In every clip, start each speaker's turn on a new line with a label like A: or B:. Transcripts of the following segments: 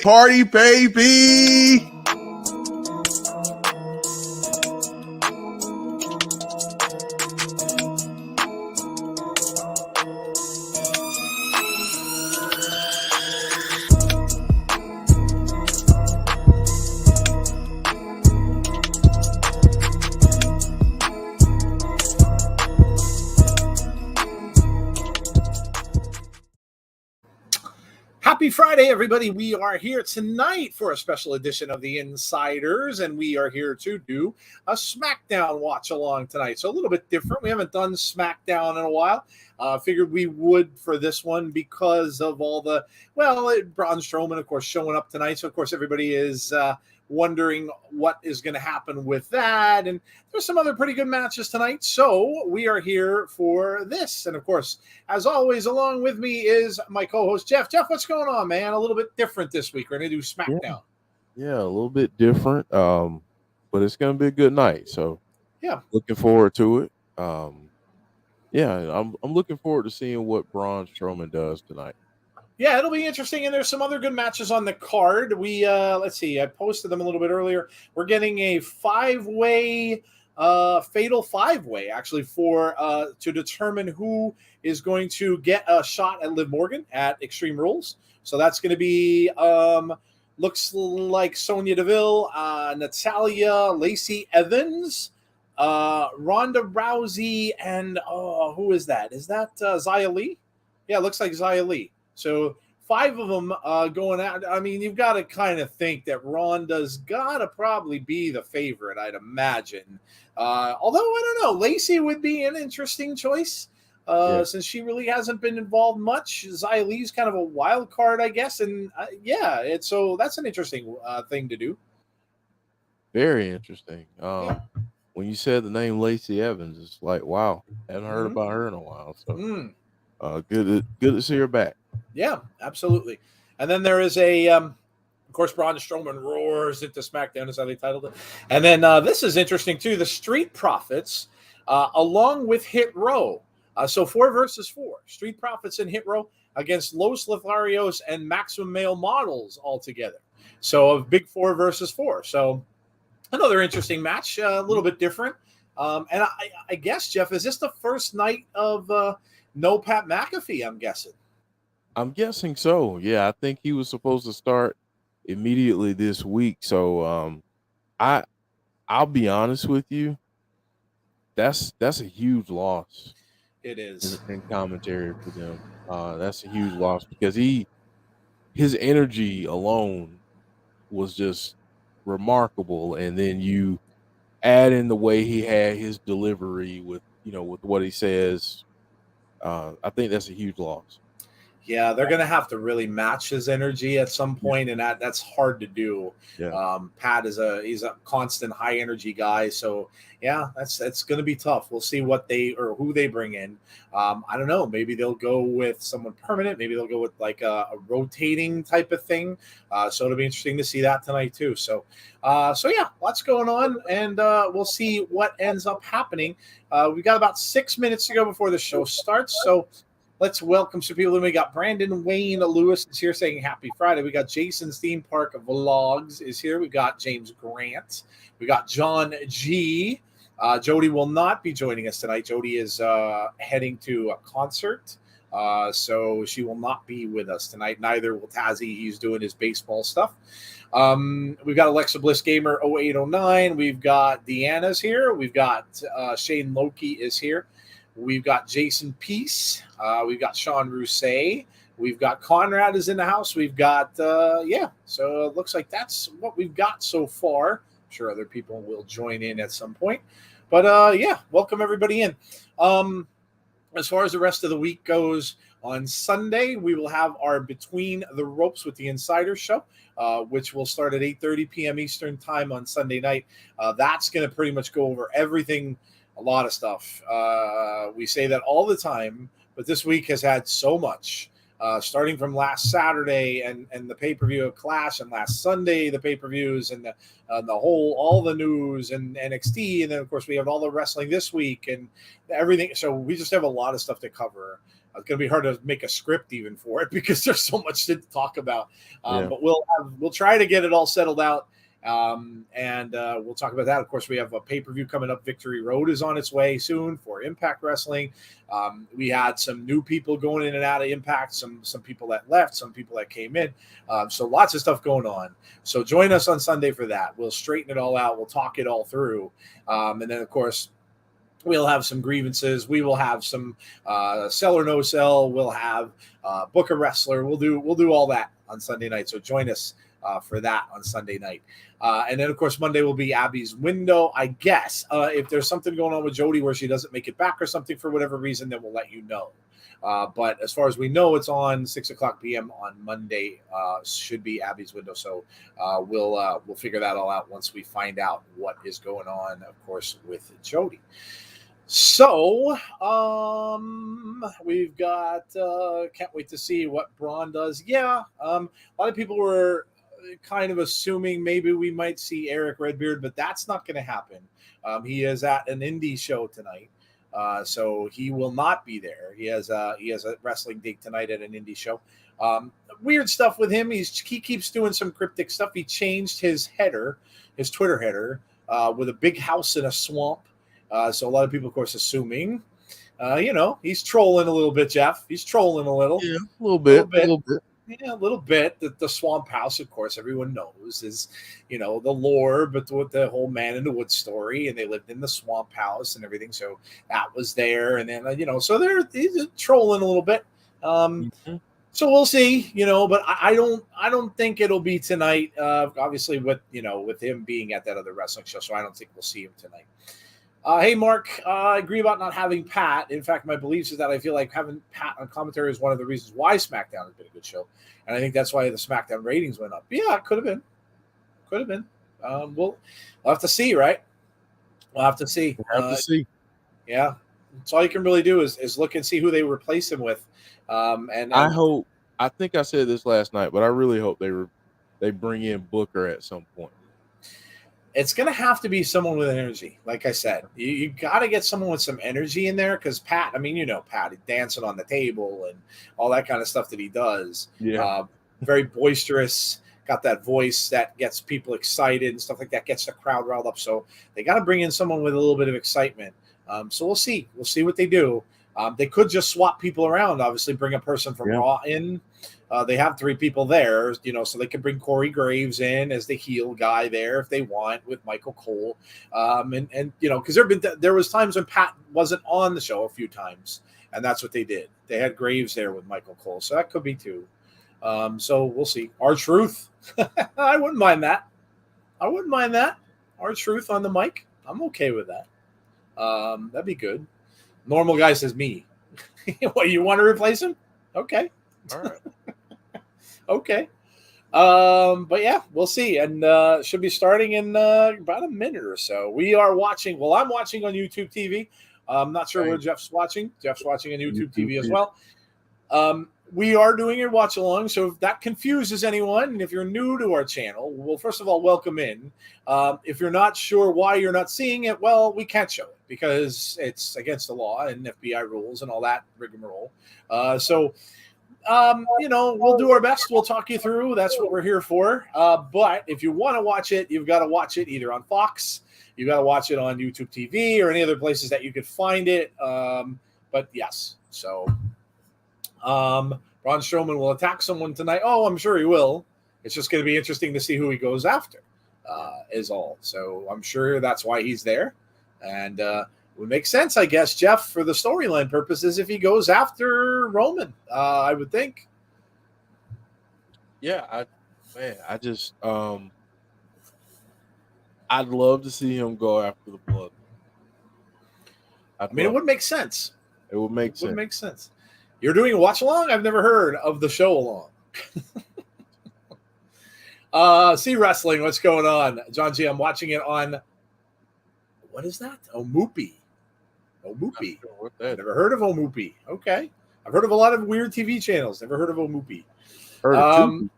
A: party, baby.
B: Happy Friday, everybody. We are here tonight for a special edition of The Insiders, and we are here to do a SmackDown watch-along tonight. So a little bit different. We haven't done SmackDown in a while. Figured we would for this one because of all the, Braun Strowman, of course, showing up tonight. So, of course, everybody is wondering what is going to happen with that. And there's some other pretty good matches tonight. So we are here for this. And of course, as always, along with me is my co-host, Jeff. Jeff, what's going on, man? A little bit different this week. We're going to do SmackDown.
C: Yeah, a little bit different. But it's going to be a good night. So
B: yeah,
C: looking forward to it. I'm looking forward to seeing what Braun Strowman does tonight.
B: Yeah, it'll be interesting, and there's some other good matches on the card. We let's see, I posted them a little bit earlier. We're getting a fatal five-way actually for to determine who is going to get a shot at Liv Morgan at Extreme Rules. So that's going to be looks like Sonya Deville, Natalya, Lacey Evans, Ronda Rousey, and who is that? Is that Xia Li? Yeah, it looks like Xia Li. So 5 of them going out. I mean, you've got to kind of think that Ronda's got to probably be the favorite, I'd imagine. Although, I don't know, Lacey would be an interesting choice since she really hasn't been involved much. Xia Li's kind of a wild card, I guess. And so that's an interesting thing to do.
C: Very interesting. When you said the name Lacey Evans, it's like, wow, haven't heard about her in a while. So good to see her back.
B: Yeah, absolutely. And then there is of course, Braun Strowman roars into SmackDown is how they titled it. And then this is interesting too. The Street Profits, along with Hit Row. So 4 versus 4. Street Profits and Hit Row against Los Lotharios and Maximum Male Models all together. So a big 4 versus 4. So another interesting match, a little bit different. And I guess, Jeff, is this the first night of no Pat McAfee, I'm guessing?
C: I'm guessing so. Yeah, I think he was supposed to start immediately this week. So I'll be honest with you. That's a huge loss.
B: It is
C: in commentary for them. That's a huge loss because his energy alone was just remarkable, and then you add in the way he had his delivery with what he says. I think that's a huge loss.
B: Yeah, they're going to have to really match his energy at some point, and that's hard to do.
C: Yeah.
B: Pat he's a constant high energy guy, so yeah, that's going to be tough. We'll see who they bring in. I don't know. Maybe they'll go with someone permanent. Maybe they'll go with like a rotating type of thing. So it'll be interesting to see that tonight too. So yeah, lots going on, and we'll see what ends up happening. We've got about 6 minutes to go before the show starts, so let's welcome some people. We got Brandon Wayne Lewis is here saying happy Friday. We got Jason's Theme Park Vlogs is here. We got James Grant. We got John G. Jody will not be joining us tonight. Jody is heading to a concert, so she will not be with us tonight. Neither will Tazzy. He's doing his baseball stuff. We've got Alexa Bliss Gamer 0809. We've got Deanna's here. We've got Shane Loki is here. We've got Jason Peace. We've got Sean Rousset. We've got Conrad is in the house. We've got, so it looks like that's what we've got so far. I'm sure other people will join in at some point. But, welcome everybody in. As far as the rest of the week goes, on Sunday, we will have our Between the Ropes with the Insider show, which will start at 8:30 p.m. Eastern time on Sunday night. That's going to pretty much go over everything. A lot of stuff. We say that all the time, but this week has had so much. starting from last Saturday and the pay-per-view of Clash, and last Sunday the pay-per-views and all the news and NXT, and then of course we have all the wrestling this week and everything. So we just have a lot of stuff to cover. It's going to be hard to make a script even for it because there's so much to talk about. But we'll try to get it all settled out. And we'll talk about that. Of course, we have a pay-per-view coming up. Victory Road is on its way soon for Impact Wrestling. We had some new people going in and out of Impact, some people that left, some people that came in. So lots of stuff going on. So join us on Sunday for that. We'll straighten it all out. We'll talk it all through. And then, of course, we'll have some grievances. We will have some sell or no sell. We'll have book a wrestler. We'll do all that on Sunday night. So join us for that on Sunday night. And then, of course, Monday will be Abby's window, I guess. If there's something going on with Jody where she doesn't make it back or something for whatever reason, then we'll let you know. But as far as we know, it's on 6:00 p.m. on Monday. Should be Abby's window. So we'll figure that all out once we find out what is going on, of course, with Jody. So we've got can't wait to see what Braun does. Yeah, a lot of people were kind of assuming maybe we might see Eric Redbeard, but that's not going to happen. He is at an indie show tonight, so he will not be there. He has a wrestling date tonight at an indie show. Weird stuff with him. He keeps doing some cryptic stuff. He changed his Twitter header with a big house in a swamp. So a lot of people, of course, assuming, he's trolling a little bit, Jeff. He's trolling a little.
C: Yeah, a little bit.
B: Yeah, a little bit. The swamp house, of course, everyone knows is, the lore, but with the whole Man in the Woods story, and they lived in the swamp house and everything. So that was there. And then, so he's trolling a little bit. So we'll see, but I don't think it'll be tonight. Obviously with him being at that other wrestling show. So I don't think we'll see him tonight. Hey, Mark, I agree about not having Pat. In fact, my beliefs is that I feel like having Pat on commentary is one of the reasons why SmackDown has been a good show. And I think that's why the SmackDown ratings went up. Yeah, it could have been. We'll have to see, right? We'll have to see. Yeah. That's all you can really do is look and see who they replace him with. And
C: I think I said this last night, but I really hope they bring in Booker at some point.
B: It's going to have to be someone with energy. Like I said, you got to get someone with some energy in there because Pat, Pat, dancing on the table and all that kind of stuff that he does.
C: Yeah.
B: Very boisterous, got that voice that gets people excited and stuff like that, gets the crowd riled up. So they got to bring in someone with a little bit of excitement. So we'll see. We'll see what they do. They could just swap people around, obviously bring a person from Raw in. They have 3 people there, so they can bring Corey Graves in as the heel guy there if they want with Michael Cole. And because there was times when Pat wasn't on the show a few times, and that's what they did. They had Graves there with Michael Cole, so that could be 2. So we'll see. R-Truth. I wouldn't mind that. R-Truth on the mic. I'm okay with that. That'd be good. Normal guy says me. What, you want to replace him? Okay.
C: All right.
B: Okay. But yeah, we'll see. And should be starting in about a minute or so. We are watching. Well, I'm watching on YouTube TV. I'm not sure where Jeff's watching. Jeff's watching on YouTube TV as well. We are doing a watch along. So if that confuses anyone, and if you're new to our channel, well, first of all, welcome in. If you're not sure why you're not seeing it, well, we can't show it because it's against the law and FBI rules and all that rigmarole. We'll do our best. We'll talk you through. That's what we're here for. But if you want to watch it, you've got to watch it either on Fox, you've got to watch it on YouTube TV or any other places that you could find it. But yes, so Braun Strowman will attack someone tonight. Oh, I'm sure he will. It's just going to be interesting to see who he goes after, is all. So I'm sure that's why he's there. And it would make sense, I guess, Jeff, for the storyline purposes, if he goes after Roman, I would think.
C: Yeah, I'd love to see him go after the blood.
B: It would make sense.
C: It would make sense.
B: You're doing a watch along? I've never heard of the show along. See wrestling. What's going on? John G, I'm watching it on, what is that? Omupi. I've never heard of Omupi. Okay. I've heard of a lot of weird TV channels. Never heard of Omupi.
C: Heard it too.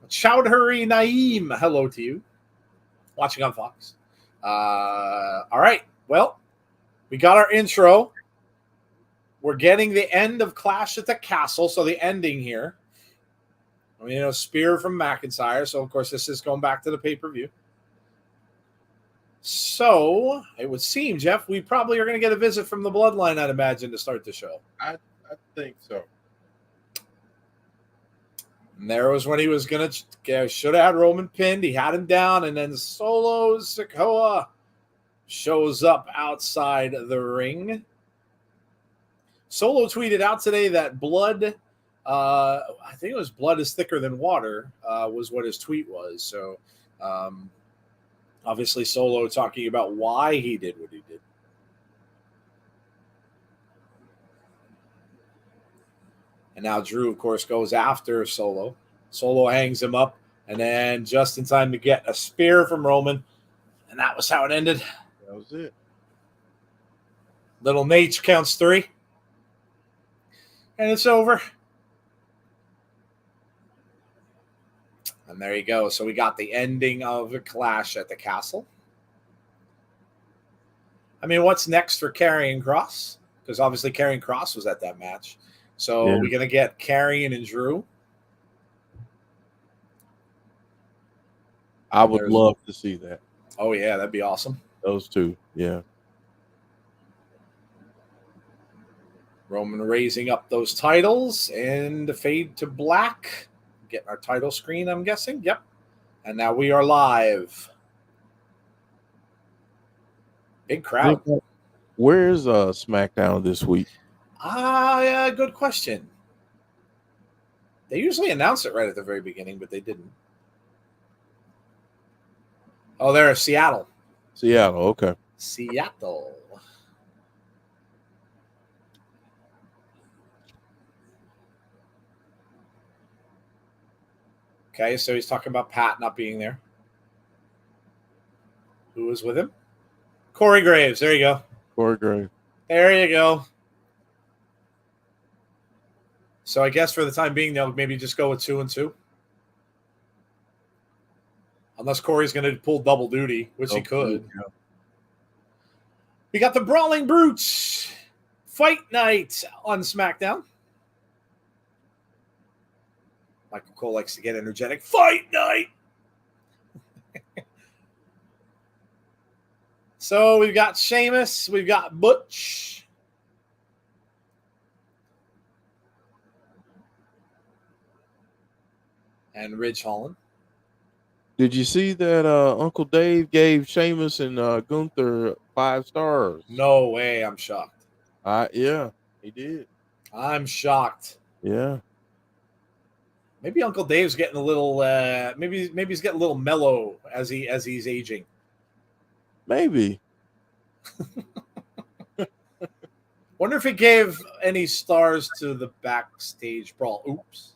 B: Chowdhury Naeem, hello to you. Watching on Fox. All right. Well, we got our intro. We're getting the end of Clash at the Castle, so the ending here. Spear from McIntyre. So, of course, this is going back to the pay-per-view. So, it would seem, Jeff, we probably are going to get a visit from the Bloodline, I'd imagine, to start the show.
C: I think so.
B: And there was when he was going to, should have had Roman pinned. He had him down, and then Solo Sakoa shows up outside the ring. Solo tweeted out today that blood, I think it was blood is thicker than water, was what his tweet was. So, obviously, Solo talking about why he did what he did. And now Drew, of course, goes after Solo. Solo hangs him up, and then just in time to get a spear from Roman. And that was how it ended.
C: That was it.
B: Little Nate counts 3. And it's over. And there you go. So we got the ending of the Clash at the Castle. I mean, what's next for Karrion Kross? Because obviously Karrion Kross was at that match. So we're going to get Karrion and Drew.
C: I would love to see that.
B: Oh, yeah, that'd be awesome.
C: Those two, yeah.
B: Roman raising up those titles and the fade to black. Getting our title screen, I'm guessing. Yep. And now we are live. Big crowd.
C: Where's SmackDown this week?
B: Yeah, good question. They usually announce it right at the very beginning, but they didn't. Oh, they're Seattle.
C: Seattle, okay.
B: Seattle. Okay, so he's talking about Pat not being there. Who was with him? Corey Graves. There you go.
C: Corey Graves.
B: There you go. So I guess for the time being, they'll maybe just go with 2 and 2. Unless Corey's going to pull double duty, which he could.
C: Yeah.
B: We got the Brawling Brutes Fight Night on SmackDown. Michael Cole likes to get energetic. Fight Night! So we've got Sheamus. We've got Butch. And Ridge Holland.
C: Did you see that Uncle Dave gave Sheamus and Gunther 5 stars?
B: No way. I'm shocked.
C: Yeah, he did.
B: I'm shocked.
C: Yeah.
B: Maybe Uncle Dave's getting a little maybe he's getting a little mellow as he's aging.
C: Maybe.
B: Wonder if he gave any stars to the backstage brawl. Oops.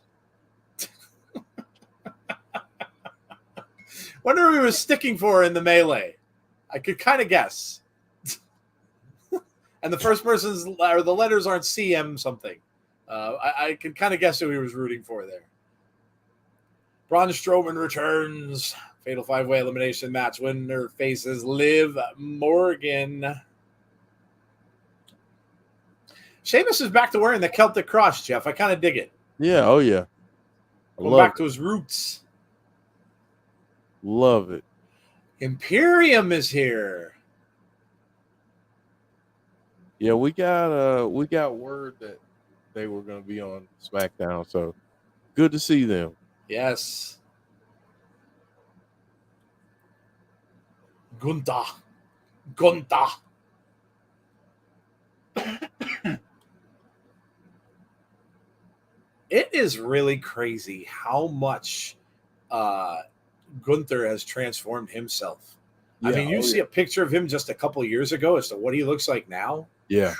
B: Wonder who he was sticking for in the melee. I could kind of guess. And the first person's or the letters aren't CM something. I could kind of guess who he was rooting for there. Braun Strowman returns. Fatal 5-way elimination match. Winner faces Liv Morgan. Sheamus is back to wearing the Celtic cross, Jeff. I kind of dig it.
C: Yeah, oh yeah.
B: Going back to his roots.
C: Love it.
B: Imperium is here.
C: Yeah, we got word that they were going to be on SmackDown, so good to see them.
B: Yes. Gunther. It is really crazy how much Gunther has transformed himself. Yeah, I mean, you see a picture of him just a couple of years ago as to what he looks like now.
C: Yeah.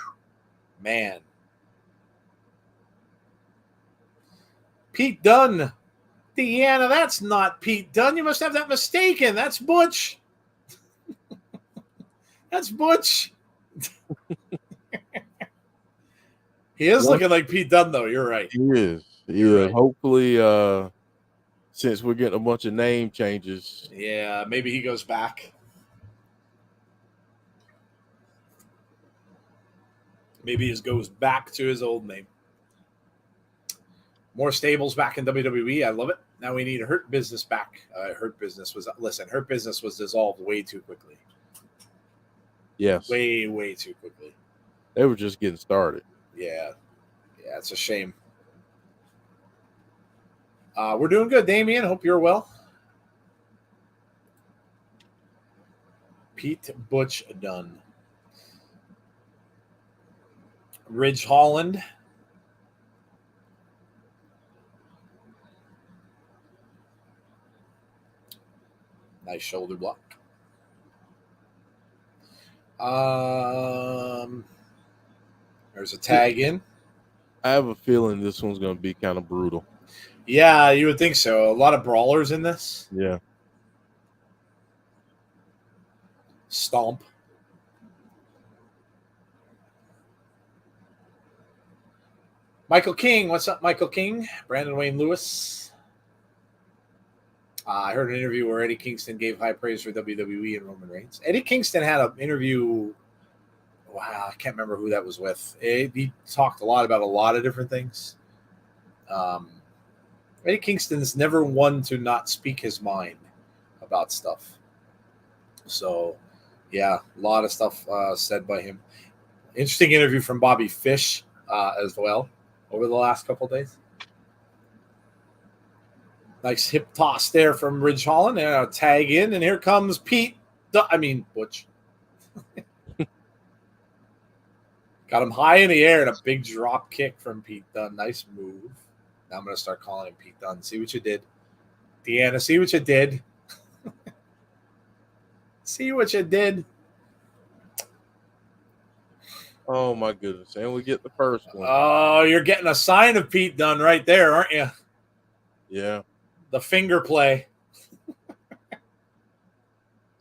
B: Man. Pete Dunne. Deanna, that's not Pete Dunne. You must have that mistaken. That's Butch. That's Butch. He is looking like Pete Dunne, though. You're right.
C: He is.
B: Right.
C: Hopefully, since we're getting a bunch of name changes.
B: Yeah, maybe he goes back. Maybe he goes back to his old name. More stables back in WWE. I love it. Now we need Hurt Business back. Hurt Business was dissolved way too quickly.
C: Yes.
B: Way too quickly.
C: They were just getting started.
B: Yeah, it's a shame. We're doing good, Damien. Hope you're well. Pete Butch Dunne. Ridge Holland. Nice shoulder block. There's a tag in.
C: I have a feeling this one's going to be kind of brutal.
B: Yeah, you would think so. A lot of brawlers in this.
C: Yeah.
B: Stomp. Michael King. What's up, Michael King? Brandon Wayne Lewis. I heard an interview where Eddie Kingston gave high praise for WWE and Roman Reigns. Eddie Kingston had an interview. Wow, I can't remember who that was with. He talked a lot about a lot of different things. Eddie Kingston's never one to not speak his mind about stuff. So, yeah, a lot of stuff said by him. Interesting interview from Bobby Fish as well over the last couple of days. Nice hip toss there from Ridge Holland. And a tag in, and here comes Butch. Got him high in the air and a big drop kick from Pete Dunne. Nice move. Now I'm going to start calling him Pete Dunne. See what you did. Deanna, see what you did. See what you did.
C: Oh, my goodness. And we get the first one.
B: Oh, you're getting a sign of Pete Dunne right there, aren't you?
C: Yeah.
B: The finger play.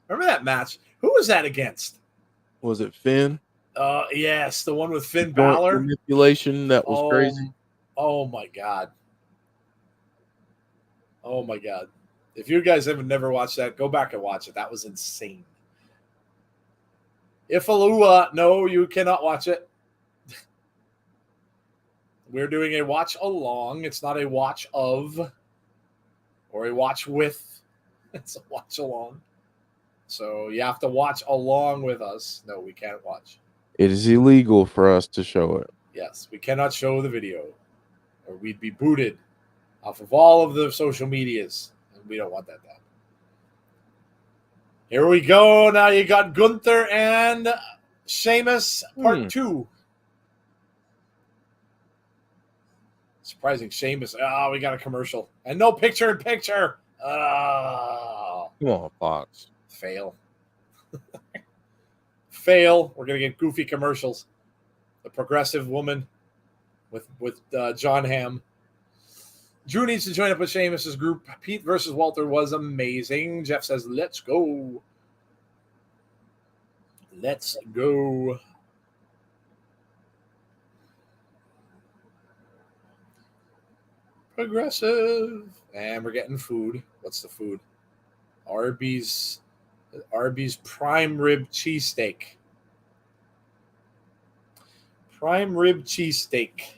B: Remember that match? Who was that against?
C: Was it Finn?
B: Yes, the one with Finn Balor.
C: Manipulation, that was crazy.
B: Oh, my God. Oh, my God. If you guys have never watched that, go back and watch it. That was insane. Ifalua, no, you cannot watch it. We're doing a watch along. It's not a watch of or a watch with. It's a watch along. So you have to watch along with us. No, we can't watch.
C: It is illegal for us to show it.
B: Yes, we cannot show the video or we'd be booted off of all of the social medias. And we don't want that to happen. Here we go. Now you got Gunther and Sheamus part 2. Surprising Sheamus. Oh, we got a commercial. And no picture-in-picture. Oh.
C: Come on, Fox.
B: Fail. Fail. We're going to get goofy commercials. The progressive woman with John Hamm. Drew needs to join up with Sheamus's group. Pete versus Walter was amazing. Jeff says, let's go. Let's go. Progressive. And we're getting food. What's the food? Arby's prime rib cheesesteak. Prime rib cheesesteak.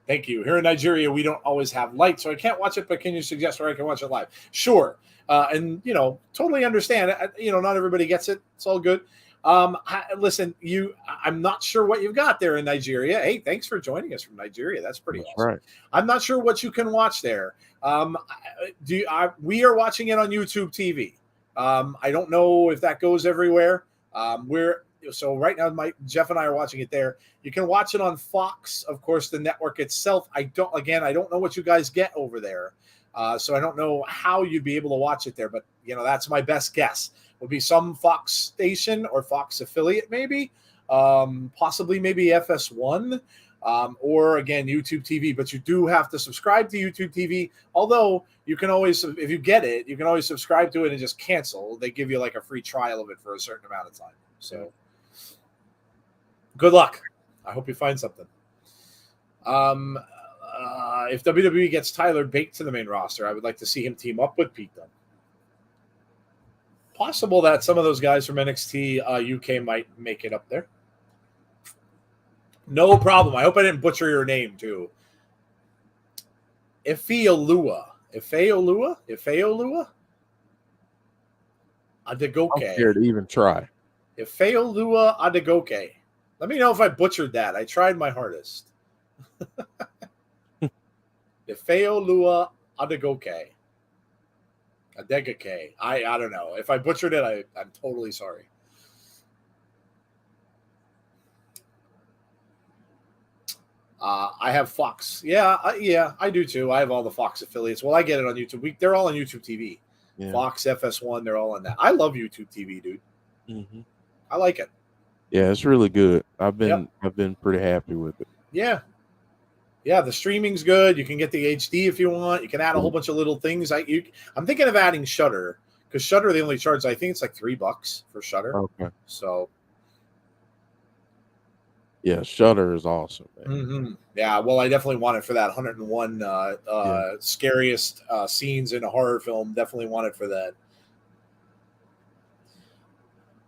B: Thank you. Here in Nigeria, we don't always have light, so I can't watch it, but can you suggest where I can watch it live? Sure. And, totally understand. Not everybody gets it. It's all good. Listen, I'm not sure what you've got there in Nigeria. Hey, thanks for joining us from Nigeria. That's pretty awesome. Right. I'm not sure what you can watch there. We are watching it on YouTube TV. I don't know if that goes everywhere. So right now, Jeff and I are watching it there. You can watch it on Fox, of course, the network itself. I don't know what you guys get over there. So I don't know how you'd be able to watch it there, but that's my best guess. Would be some Fox station or Fox affiliate, maybe, possibly maybe FS1, or again, YouTube TV, but you do have to subscribe to YouTube TV. Although you can always, if you get it, you can always subscribe to it and just cancel. They give you like a free trial of it for a certain amount of time. So good luck. I hope you find something. If WWE gets Tyler Bate to the main roster, I would like to see him team up with Pete Dunne. Possible that some of those guys from NXT UK might make it up there. No problem. I hope I didn't butcher your name too. Ifeolua. Adegoke.
C: I'm scared to even try.
B: Ifeolua Adegoke. Let me know if I butchered that. I tried my hardest. Ifeolua Adegoke. Adegake. I don't know. If I butchered it, I'm totally sorry. I have Fox. Yeah, I do too. I have all the Fox affiliates. Well, I get it on YouTube. They're all on YouTube TV. Yeah. Fox, FS1, they're all on that. I love YouTube TV, dude. Mm-hmm. I like it.
C: Yeah, it's really good. I've been pretty happy with it.
B: Yeah. Yeah, the streaming's good. You can get the HD if you want. You can add a whole bunch of little things. I'm thinking of adding Shudder, because Shudder, they only charge, I think it's like $3 for Shudder.
C: Okay.
B: So
C: yeah, Shudder is awesome.
B: Mm-hmm. Yeah, well, I definitely want it for that 101 scariest scenes in a horror film. Definitely want it for that.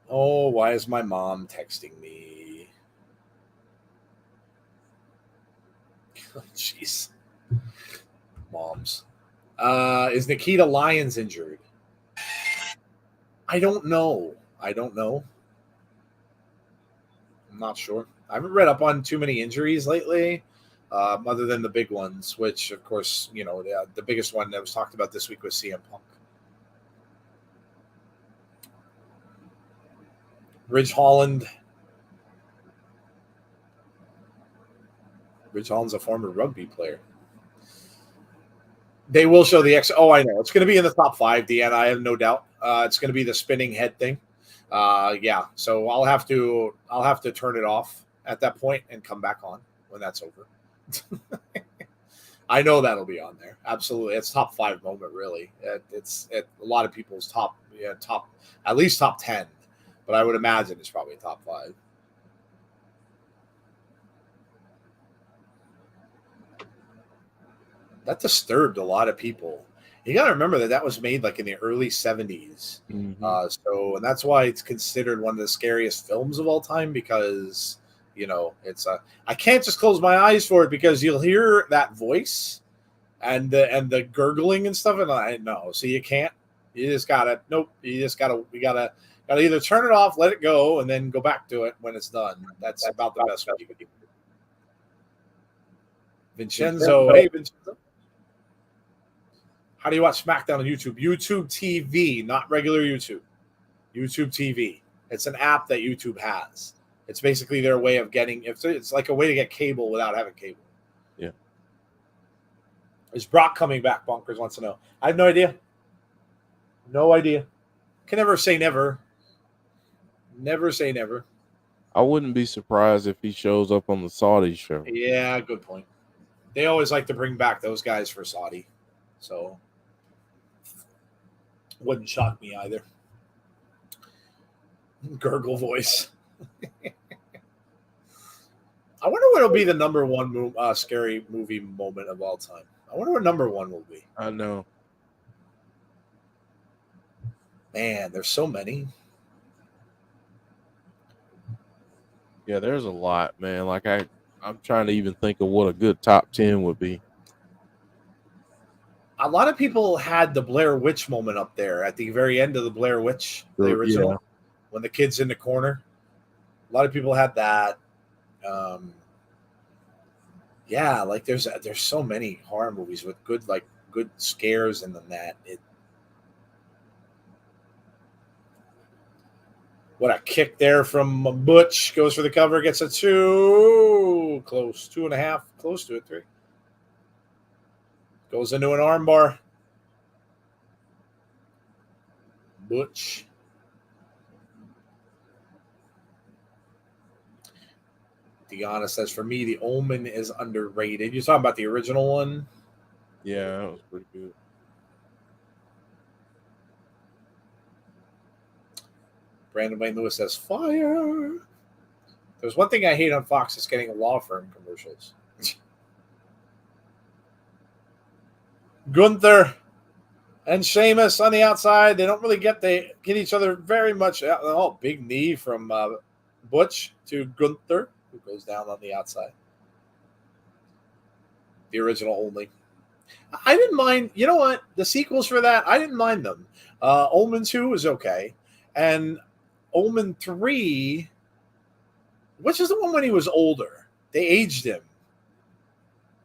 B: Oh, why is my mom texting me? Jeez. Moms. Is Nikita Lyons injured? I don't know. I'm not sure. I haven't read up on too many injuries lately, other than the big ones, which, of course, you know, the biggest one that was talked about this week was CM Punk. Ridge Holland's a former rugby player. They will show the X. Oh, I know. It's going to be in the top 5, Deanna. I have no doubt. It's going to be the spinning head thing. Yeah. So I'll have to turn it off at that point and come back on when that's over. I know that'll be on there. Absolutely. It's top 5 moment, really. It's a lot of people's top, at least top 10, but I would imagine it's probably top 5. That disturbed a lot of people. You got to remember that was made like in the early 70s. Mm-hmm. And that's why it's considered one of the scariest films of all time, because, you know, I can't just close my eyes for it, because you'll hear that voice and the gurgling and stuff. And I know, so you can't, we gotta either turn it off, let it go, and then go back to it when it's done. That's about the best way you can do it. Vincenzo. Hey, Vincenzo. How do you watch SmackDown on YouTube? YouTube TV, not regular YouTube. YouTube TV. It's an app that YouTube has. It's basically their way of getting. It's like a way to get cable without having cable.
C: Yeah.
B: Is Brock coming back? Bonkers wants to know. I have no idea. No idea. Can never say never. Never say never.
C: I wouldn't be surprised if he shows up on the Saudi show.
B: Yeah, good point. They always like to bring back those guys for Saudi. So wouldn't shock me either. Gurgle voice. I wonder what will be the number one scary movie moment of all time. I wonder what number 1 will be.
C: I know.
B: Man, there's so many.
C: Yeah, there's a lot, man. Like I'm trying to even think of what a good top 10 would be.
B: A lot of people had the Blair Witch moment up there at the very end of the Blair Witch, the original, when the kid's in the corner. A lot of people had that. Yeah, like there's so many horror movies with good scares in them that it. What a kick there from Butch. Goes for the cover, gets a 2. Close. 2.5. Close to it. 3. Goes into an armbar. Butch. Deanna says, for me, The Omen is underrated. You're talking about the original one?
C: Yeah, that was pretty good.
B: Brandon Wayne Lewis says, fire. There's one thing I hate on Fox, it's getting law firm commercials. Gunther and Sheamus on the outside. They don't really get each other very much. Oh, big knee from Butch to Gunther, who goes down on the outside. The original only. I didn't mind. You know what? The sequels for that, I didn't mind them. Omen 2 was okay. And Omen 3, which is the one when he was older. They aged him.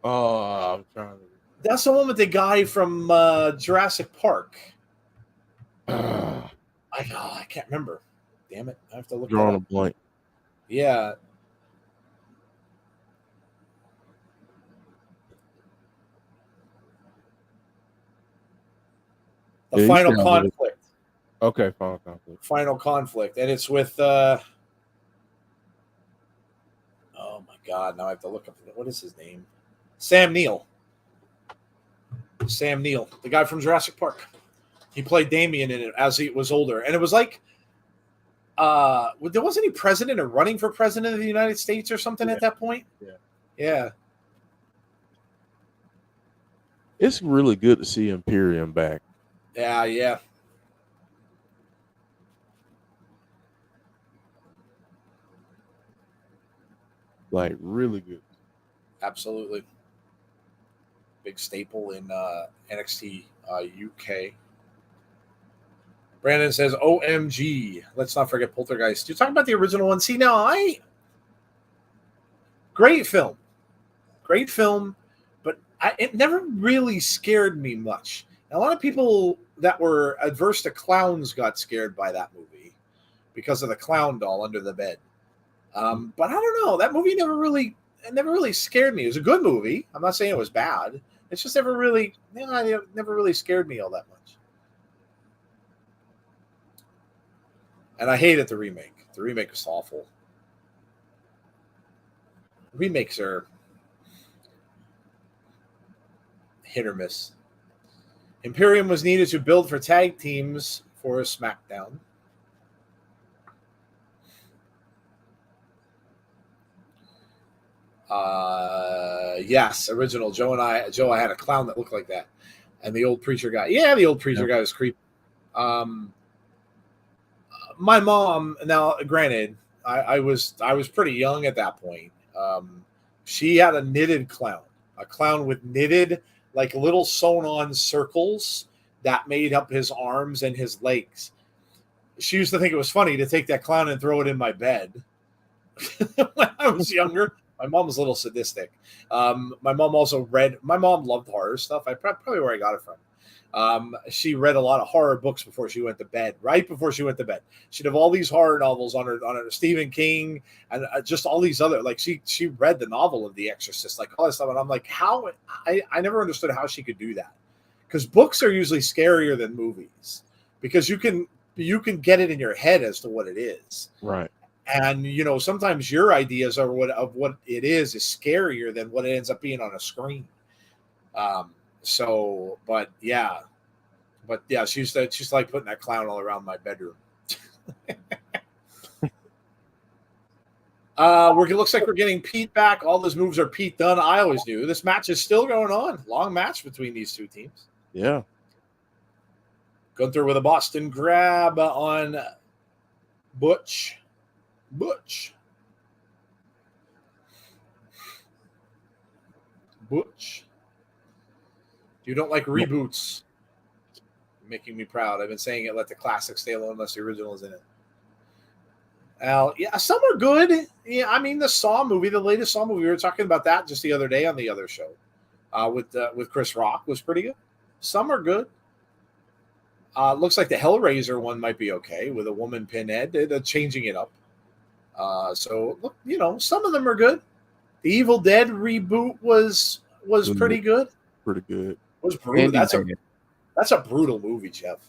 C: Oh, I'm trying to.
B: That's the one with the guy from Jurassic Park. I can't remember. Damn it. I have to look at it.
C: Drawing a blank.
B: Yeah. The Final Conflict.
C: Okay, Final Conflict.
B: Final Conflict. And it's with oh my God, now I have to look up what is his name? Sam Neill. Sam Neill, the guy from Jurassic Park. He played Damien in it as he was older. And it was like there wasn't any president or running for president of the United States or something at that point. Yeah.
C: It's really good to see Imperium back.
B: Yeah.
C: Like, really good.
B: Absolutely. Big staple in NXT UK. Brandon says, OMG. Let's not forget Poltergeist. You're talking about the original one. See, now great film, but it never really scared me much. A lot of people that were adverse to clowns got scared by that movie because of the clown doll under the bed. But I don't know. That movie never really scared me. It was a good movie. I'm not saying it was bad. It's just never really scared me all that much. And I hated the remake. The remake was awful. Remakes are hit or miss. Imperium was needed to build for tag teams for SmackDown. Yes, original. Joe, I had a clown that looked like that. And the old preacher guy. Yeah, the old preacher guy was creepy. My mom, now granted, I was pretty young at that point. She had a knitted clown. A clown with knitted, like little sewn-on circles that made up his arms and his legs. She used to think it was funny to take that clown and throw it in my bed. When I was younger, my mom was a little sadistic. My mom loved horror stuff. I probably where I got it from. She read a lot of horror books before she went to bed. Right before she went to bed, she'd have all these horror novels on her Stephen King and just all these other, like she read the novel of The Exorcist, like all that stuff. And I'm like, how? I never understood how she could do that, because books are usually scarier than movies because you can get it in your head as to what it is,
C: right?
B: And sometimes your ideas of what it is scarier than what it ends up being on a screen. But yeah, she used to like putting that clown all around my bedroom. It looks like we're getting Pete back. All those moves are Pete done. I always knew this match is still going on. Long match between these two teams.
C: Yeah.
B: Gunther with a Boston grab on Butch. You don't like reboots. You're making me proud. I've been saying it. Let the classic stay alone unless the original is in it. Yeah, some are good. Yeah, I mean the Saw movie, the latest Saw movie. We were talking about that just the other day on the other show, with Chris Rock was pretty good. Some are good. Looks like the Hellraiser one might be okay with a woman Pinhead. They're changing it up. So look, some of them are good. The Evil Dead reboot was pretty good.
C: Pretty good.
B: It was brutal. That's a brutal movie, Jeff.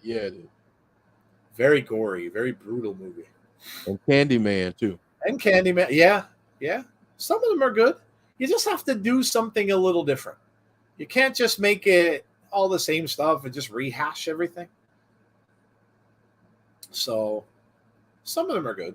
C: Yeah, it is.
B: Very gory, very brutal movie.
C: And Candyman too.
B: And Candyman, yeah. Some of them are good. You just have to do something a little different. You can't just make it all the same stuff and just rehash everything. So, some of them are good.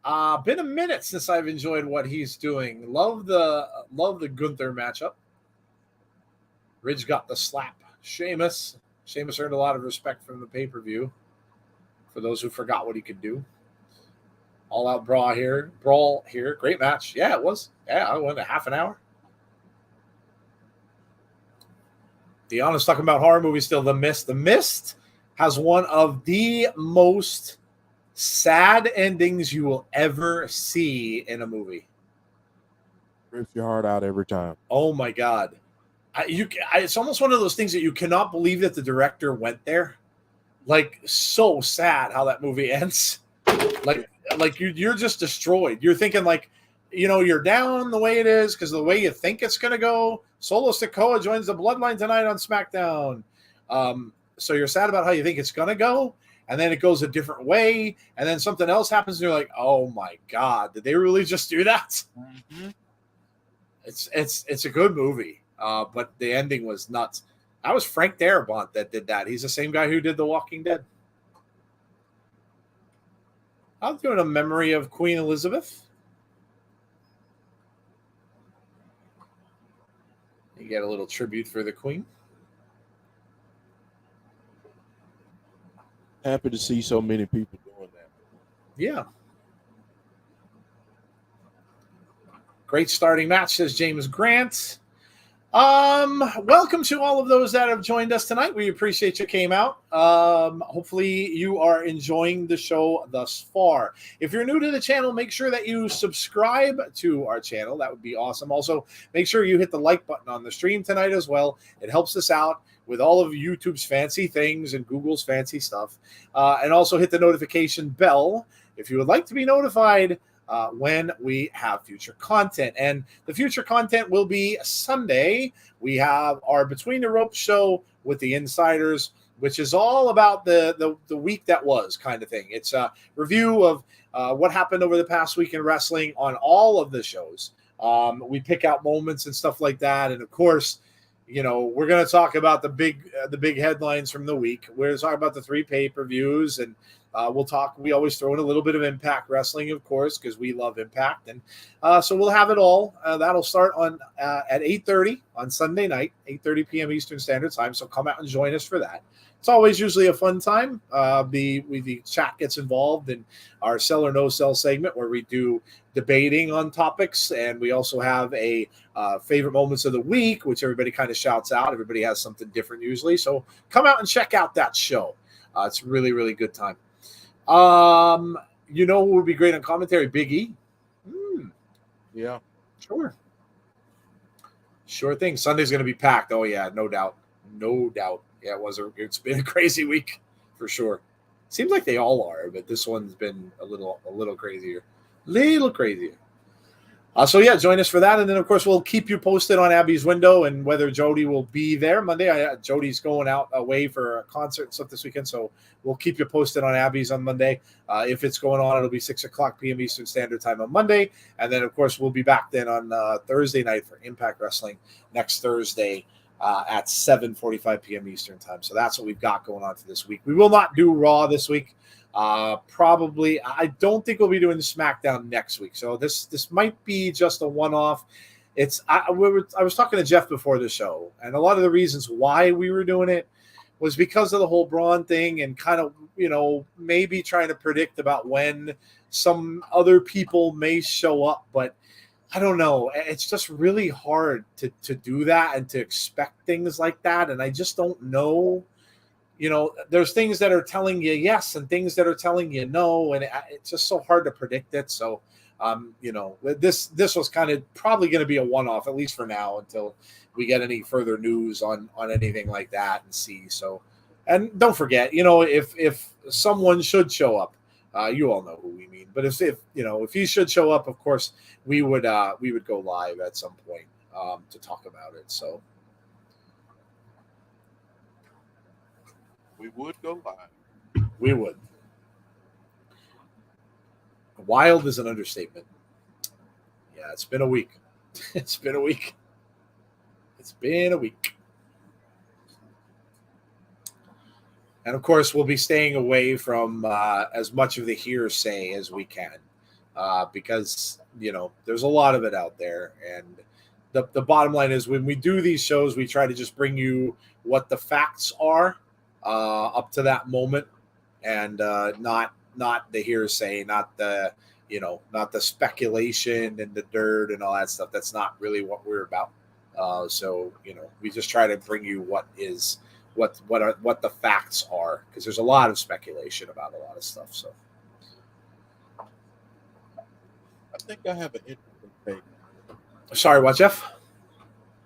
B: Been a minute since I've enjoyed what he's doing. Love the Gunther matchup. Ridge got the slap. Sheamus earned a lot of respect from the pay-per-view. For those who forgot what he could do. All out brawl here. Great match. Yeah, it was. Yeah, I went a half an hour. Deanna's talking about horror movies still. The Mist. The Mist has one of the most sad endings you will ever see in a movie.
C: Rips your heart out every time.
B: Oh my God. It's almost one of those things that you cannot believe that the director went there. Like, so sad how that movie ends. Like you're just destroyed. You're thinking like, you're down the way it is because of the way you think it's going to go. Solo Sakoa joins the Bloodline tonight on SmackDown. So you're sad about how you think it's going to go. And then it goes a different way. And then something else happens. And you're like, oh my God, did they really just do that? Mm-hmm. It's a good movie. But the ending was nuts. That was Frank Darabont that did that. He's the same guy who did The Walking Dead. I'm doing a memory of Queen Elizabeth. You get a little tribute for the Queen.
C: Happy to see so many people doing that.
B: Yeah. Great starting match, says James Grant. Welcome to all of those that have joined us tonight. We appreciate you came out. Hopefully you are enjoying the show thus far. If you're new to the channel, make sure that you subscribe to our channel. That would be awesome. Also, make sure you hit the like button on the stream tonight as well. It helps us out with all of YouTube's fancy things and Google's fancy stuff. And also hit the notification bell if you would like to be notified when we have future content. And the future content will be Sunday. We have our Between the Ropes show with the Insiders, which is all about the week that was kind of thing. It's a review of what happened over the past week in wrestling on all of the shows. We pick out moments and stuff like that. And of course, we're going to talk about the big headlines from the week. We're going to talk about the 3 pay-per-views, and we always throw in a little bit of Impact Wrestling, of course, because we love Impact. And so we'll have it all. That'll start at 8:30 on Sunday night, 8:30 p.m. Eastern Standard Time. So come out and join us for that. It's always usually a fun time. The chat gets involved in our Sell or No Sell segment where we do debating on topics. And we also have a favorite moments of the week, which everybody kind of shouts out. Everybody has something different usually. So come out and check out that show. It's really, really good time. Who would be great on commentary? Big E.
C: Yeah,
B: sure thing. Sunday's going to be packed. Oh yeah, no doubt. Yeah, it's been a crazy week for sure. Seems like they all are, but this one's been a little crazier. So yeah, join us for that, and then of course we'll keep you posted on Abby's window and whether Jody will be there Monday. Jody's going out away for a concert and stuff this weekend, so we'll keep you posted on Abby's on Monday. If it's going on, it'll be 6:00 p.m. Eastern Standard Time on Monday, and then of course we'll be back then on Thursday night for Impact Wrestling next Thursday at 7:45 p.m. Eastern Time. So that's what we've got going on for this week. We will not do Raw this week. Probably, I don't think we'll be doing the SmackDown next week. So this might be just a one-off. I was talking to Jeff before the show, and a lot of the reasons why we were doing it was because of the whole Braun thing and kind of, maybe trying to predict about when some other people may show up. But I don't know. It's just really hard to do that and to expect things like that. And I just don't know. There's things that are telling you yes and things that are telling you no. And it's just so hard to predict it. So, this was kind of probably going to be a one-off, at least for now, until we get any further news on anything like that and see. So, and don't forget, if someone should show up, you all know who we mean. But if he should show up, of course, we would go live at some point to talk about it. So
C: we would go live.
B: We would. Wild is an understatement. Yeah, it's been a week. It's been a week. And of course, we'll be staying away from as much of the hearsay as we can. because there's a lot of it out there, and the bottom line is when we do these shows, we try to just bring you what the facts are up to that moment, and not the hearsay, not the not the speculation and the dirt and all that stuff. That's not really what we're about. So we just try to bring you what the facts are, because there's a lot of speculation about a lot of stuff. So
C: I think I have an interesting take.
B: Sorry, what, Jeff?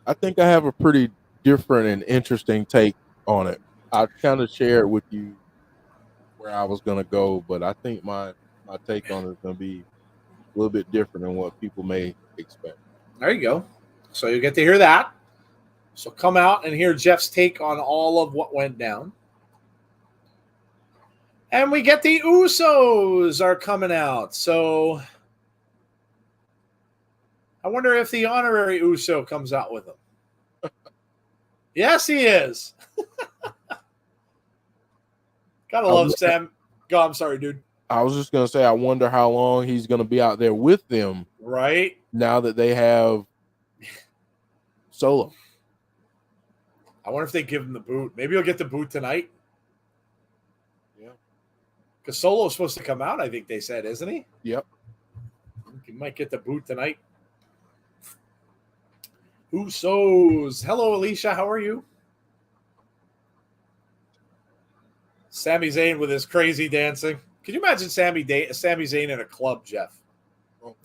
C: I think I have a pretty different and interesting take on it. I kind of shared with you where I was going to go, but I think my take on it is going to be a little bit different than what people may expect.
B: There you go. So you get to hear that. So come out and hear Jeff's take on all of what went down. And we get the Usos are coming out. So I wonder if the honorary Uso comes out with them. Yes, he is. Gotta love Sam. Go, I'm sorry, dude.
C: I was just going to say, I wonder how long he's going to be out there with them.
B: Right.
C: Now that they have Solo.
B: I wonder if they give him the boot. Maybe he'll get the boot tonight.
C: Yeah.
B: Because Solo's supposed to come out, I think they said, isn't he?
C: Yep.
B: He might get the boot tonight. Usos. Hello, Alicia. How are you? Sami Zayn with his crazy dancing. Can you imagine Sami Zayn in a club, Jeff?
C: Oh.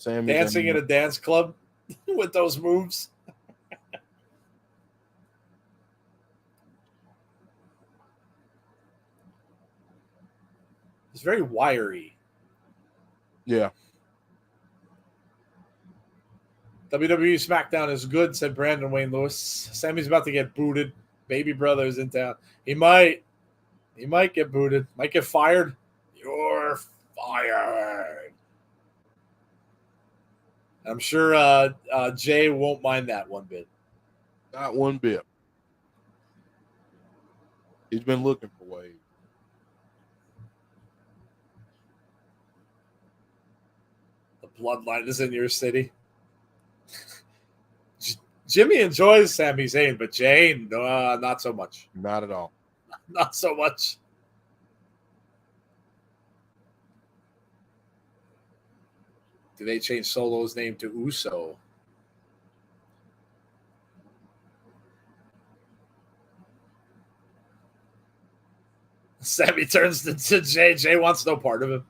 B: Dancing in a dance club with those moves. It's very wiry.
C: Yeah.
B: WWE SmackDown is good, said Brandon Wayne Lewis. Sammy's about to get booted. Baby brother's in town. He might get booted. Might get fired. You're fired. I'm sure Jay won't mind that one bit.
C: Not one bit. He's been looking for ways.
B: The bloodline is in your city. Jimmy enjoys Sami Zayn, but Jay, not so much.
C: Not at all.
B: Not so much. Do they change Solo's name to Uso? Sammy turns to Jay. Jay wants no part of him.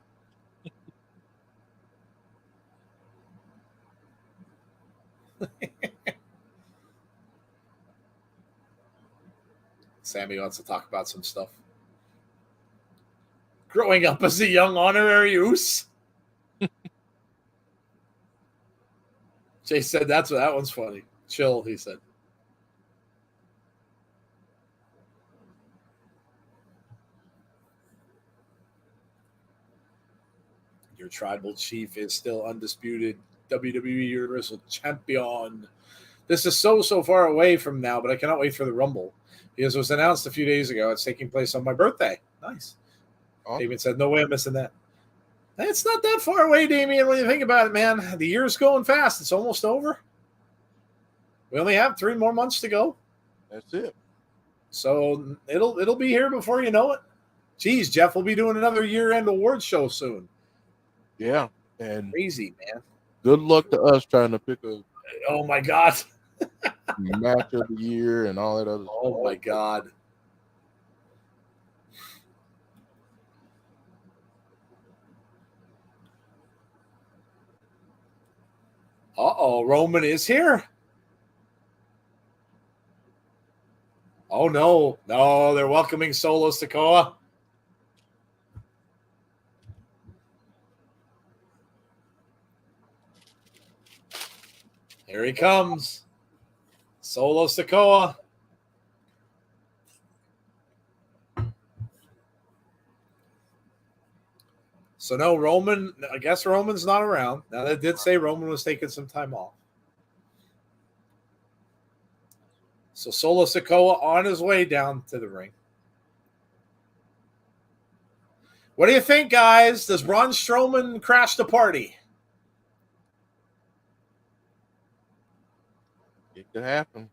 B: Sammy wants to talk about some stuff. Growing up as a young honorary Us. Jay said that one's funny. Chill, he said. Your tribal chief is still undisputed WWE Universal Champion. This is so far away from now, but I cannot wait for the Rumble. Because it was announced a few days ago. It's taking place on my birthday. Nice. Oh. Damien said, no way I'm missing that. It's not that far away, Damien, when you think about it, man. The year's going fast. It's almost over. We only have 3 more months to go.
C: That's it.
B: So it'll be here before you know it. Geez, Jeff will be doing another year-end awards show soon.
C: Yeah. And
B: crazy, man.
C: Good luck to us trying to pick a
B: oh my God.
C: match of the year and all that other
B: stuff. Oh my God. Uh-oh, Roman is here. Oh no. No, they're welcoming Solo Sakoa. Here he comes. Solo Sakoa. So no, Roman, I guess Roman's not around. Now they did say Roman was taking some time off. So Solo Sakoa on his way down to the ring. What do you think, guys? Does Braun Strowman crash the party?
C: It could happen.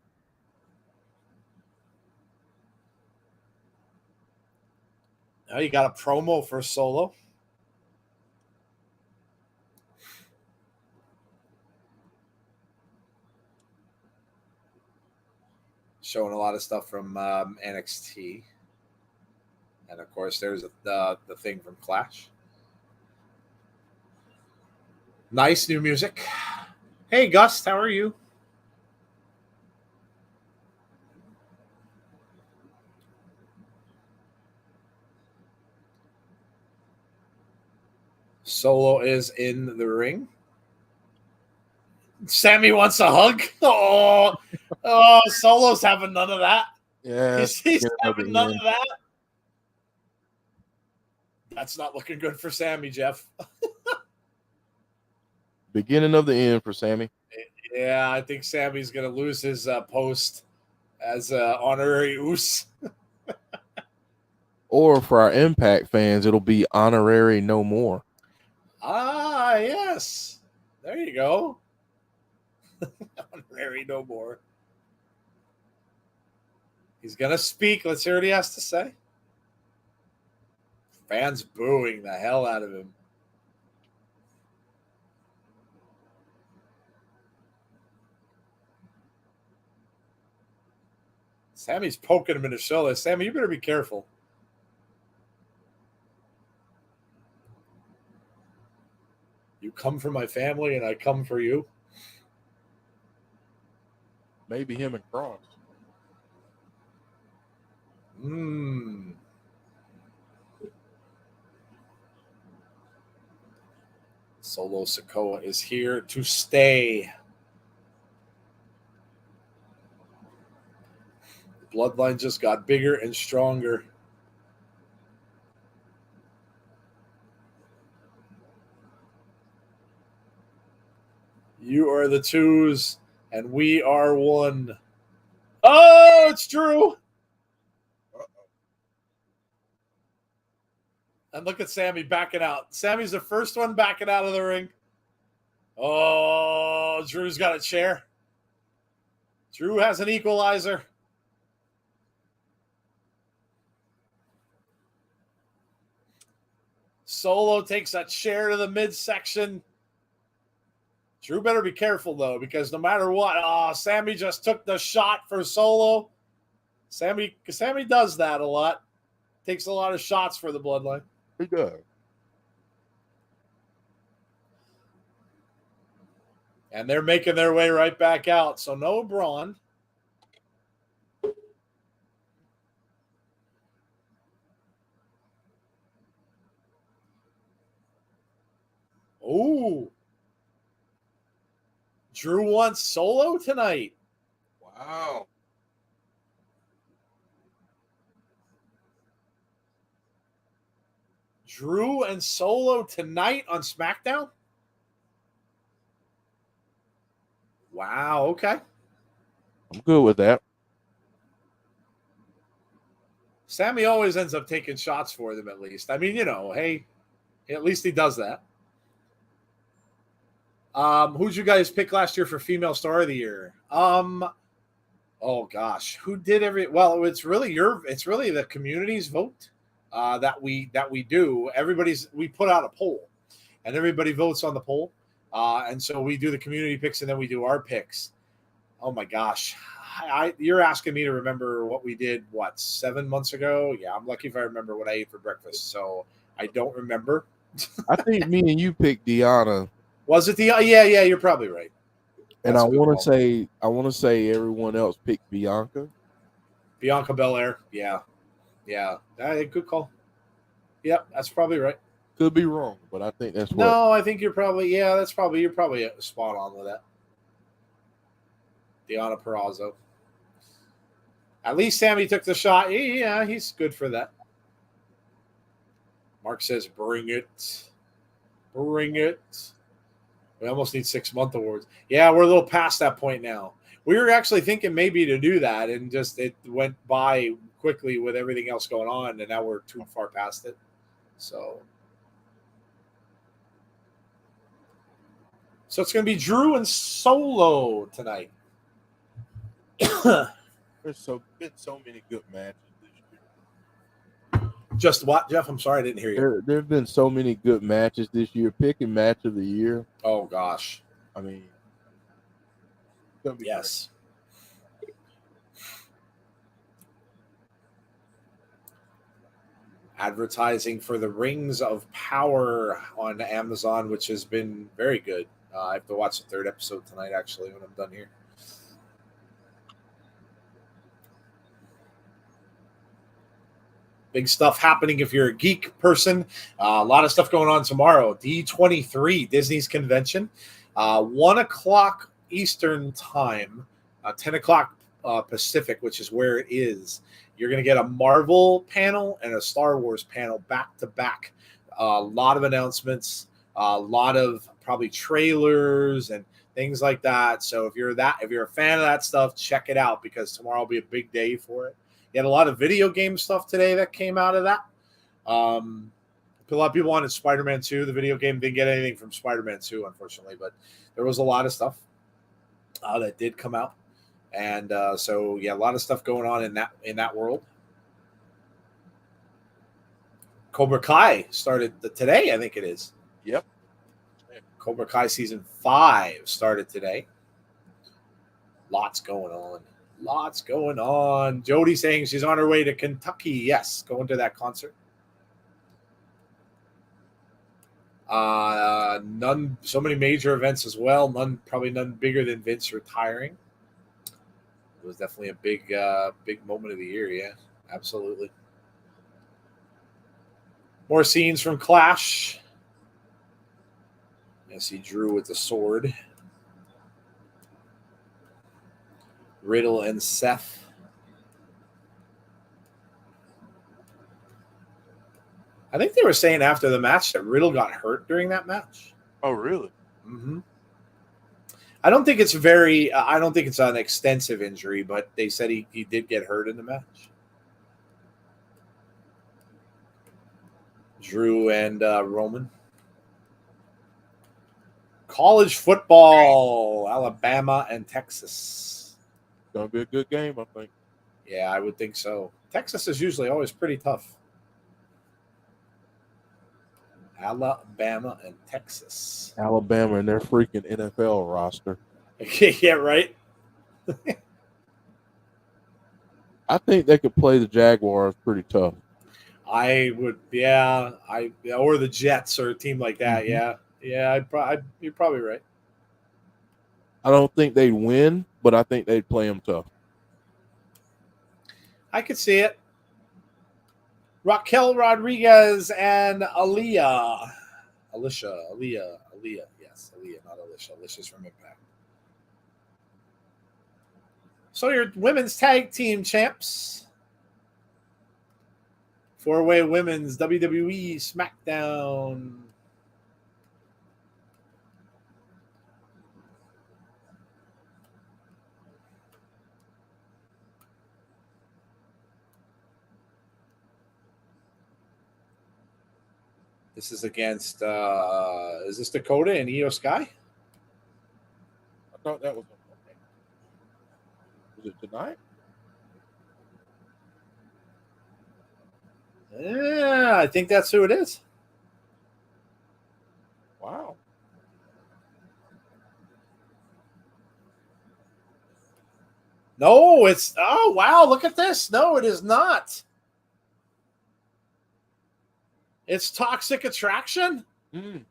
B: Oh, you got a promo for Solo. Showing a lot of stuff from NXT. And, of course, there's the thing from Clash. Nice new music. Hey, Gus, how are you? Solo is in the ring. Sammy wants a hug. Oh, Solo's having none of that.
C: Yeah,
B: He's having none of that. That's not looking good for Sammy, Jeff.
C: Beginning of the end for Sammy.
B: Yeah, I think Sammy's going to lose his post as honorary Oos.
C: Or for our Impact fans, it'll be honorary no more.
B: Ah, yes. There you go. Honorary no more. He's going to speak. Let's hear what he has to say. Fans booing the hell out of him. Sammy's poking him in the shoulder. Sammy, you better be careful. You come for my family and I come for you.
C: Maybe him and Cross.
B: Solo Sakoa is here to stay. Bloodline just got bigger and stronger. You are the twos, and we are one. Oh, it's Drew. And look at Sammy backing out. Sammy's the first one backing out of the ring. Oh, Drew's got a chair. Drew has an equalizer. Solo takes a chair to the midsection. Drew better be careful, though, because no matter what, Sammy just took the shot for Solo. Sammy does that a lot. Takes a lot of shots for the Bloodline.
C: He does.
B: And they're making their way right back out. So no Braun. Oh. Drew wants Solo tonight.
C: Wow.
B: Drew and Solo tonight on SmackDown? Wow, okay.
C: I'm good with that.
B: Sammy always ends up taking shots for them at least. I mean, hey, at least he does that. Who'd you guys pick last year for Female Star of the Year? Oh gosh, who did well, it's really the community's vote that we do. We put out a poll and everybody votes on the poll. And so we do the community picks and then we do our picks. Oh my gosh. You're asking me to remember what we did, 7 months ago? Yeah, I'm lucky if I remember what I ate for breakfast. So I don't remember.
C: I think me and you picked Deanna.
B: Was it yeah, you're probably right.
C: And I want to say everyone else picked Bianca.
B: Bianca Belair. Yeah. Good call. Yep, that's probably right.
C: Could be wrong, but I think that's what.
B: No, I think you're probably spot on with that. Deanna Purrazzo. At least Sammy took the shot. Yeah, he's good for that. Mark says, bring it. Bring it. We almost need 6-month awards. Yeah, we're a little past that point now. We were actually thinking maybe to do that, and just it went by quickly with everything else going on, and now we're too far past it. So it's going to be Drew and Solo tonight.
C: There's been so many good matches this year.
B: Just what, Jeff? I'm sorry, I didn't hear you.
C: There have been so many good matches this year. Picking match of the year.
B: Oh gosh.
C: I mean, it's gonna be
B: yes.
C: Great.
B: Advertising for the Rings of Power on Amazon, which has been very good. I have to watch the 3rd episode tonight, actually, when I'm done here. Big stuff happening if you're a geek person. A lot of stuff going on tomorrow. D23, Disney's convention. 1 o'clock Eastern time, 10 o'clock Pacific, which is where it is. You're going to get a Marvel panel and a Star Wars panel back to back. A lot of announcements, a lot of probably trailers and things like that. So if you're a fan of that stuff, check it out, because tomorrow will be a big day for it. You had a lot of video game stuff today that came out of that. A lot of people wanted Spider-Man 2. The video game didn't get anything from Spider-Man 2, unfortunately, but there was a lot of stuff that did come out. And so, yeah, a lot of stuff going on in that world. Cobra Kai started today, I think it is.
C: Yep.
B: Cobra Kai season 5 started today. Lots going on. Jody saying she's on her way to Kentucky. Yes, going to that concert. So many major events as well. Probably none bigger than Vince retiring. It was definitely a big moment of the year. Yeah, absolutely. More scenes from Clash. I see Drew with the sword. Riddle and Seth. I think they were saying after the match that Riddle got hurt during that match.
C: Oh, really?
B: Mm-hmm. I don't think it's an extensive injury, but they said he did get hurt in the match. Drew and Roman. College football, Alabama and Texas.
C: Gonna be a good game, I think.
B: Yeah, I would think so. Texas is usually always pretty tough. Alabama and Texas.
C: Alabama and their freaking NFL roster.
B: Yeah, right.
C: I think they could play the Jaguars pretty tough.
B: I would, yeah. Or the Jets or a team like that. Mm-hmm. Yeah. You're probably right.
C: I don't think they'd win, but I think they'd play them tough.
B: I could see it. Raquel Rodriguez and Aaliyah. Yes, Aaliyah, not Alicia. Alicia's from Impact. So your women's tag team champs. 4-way women's WWE SmackDown. This is against, is this Dakota and Io Sky?
C: I thought that was it tonight?
B: Yeah, I think that's who it is.
C: Wow.
B: No, oh, wow, look at this. No, it is not. It's Toxic Attraction?
C: Mm.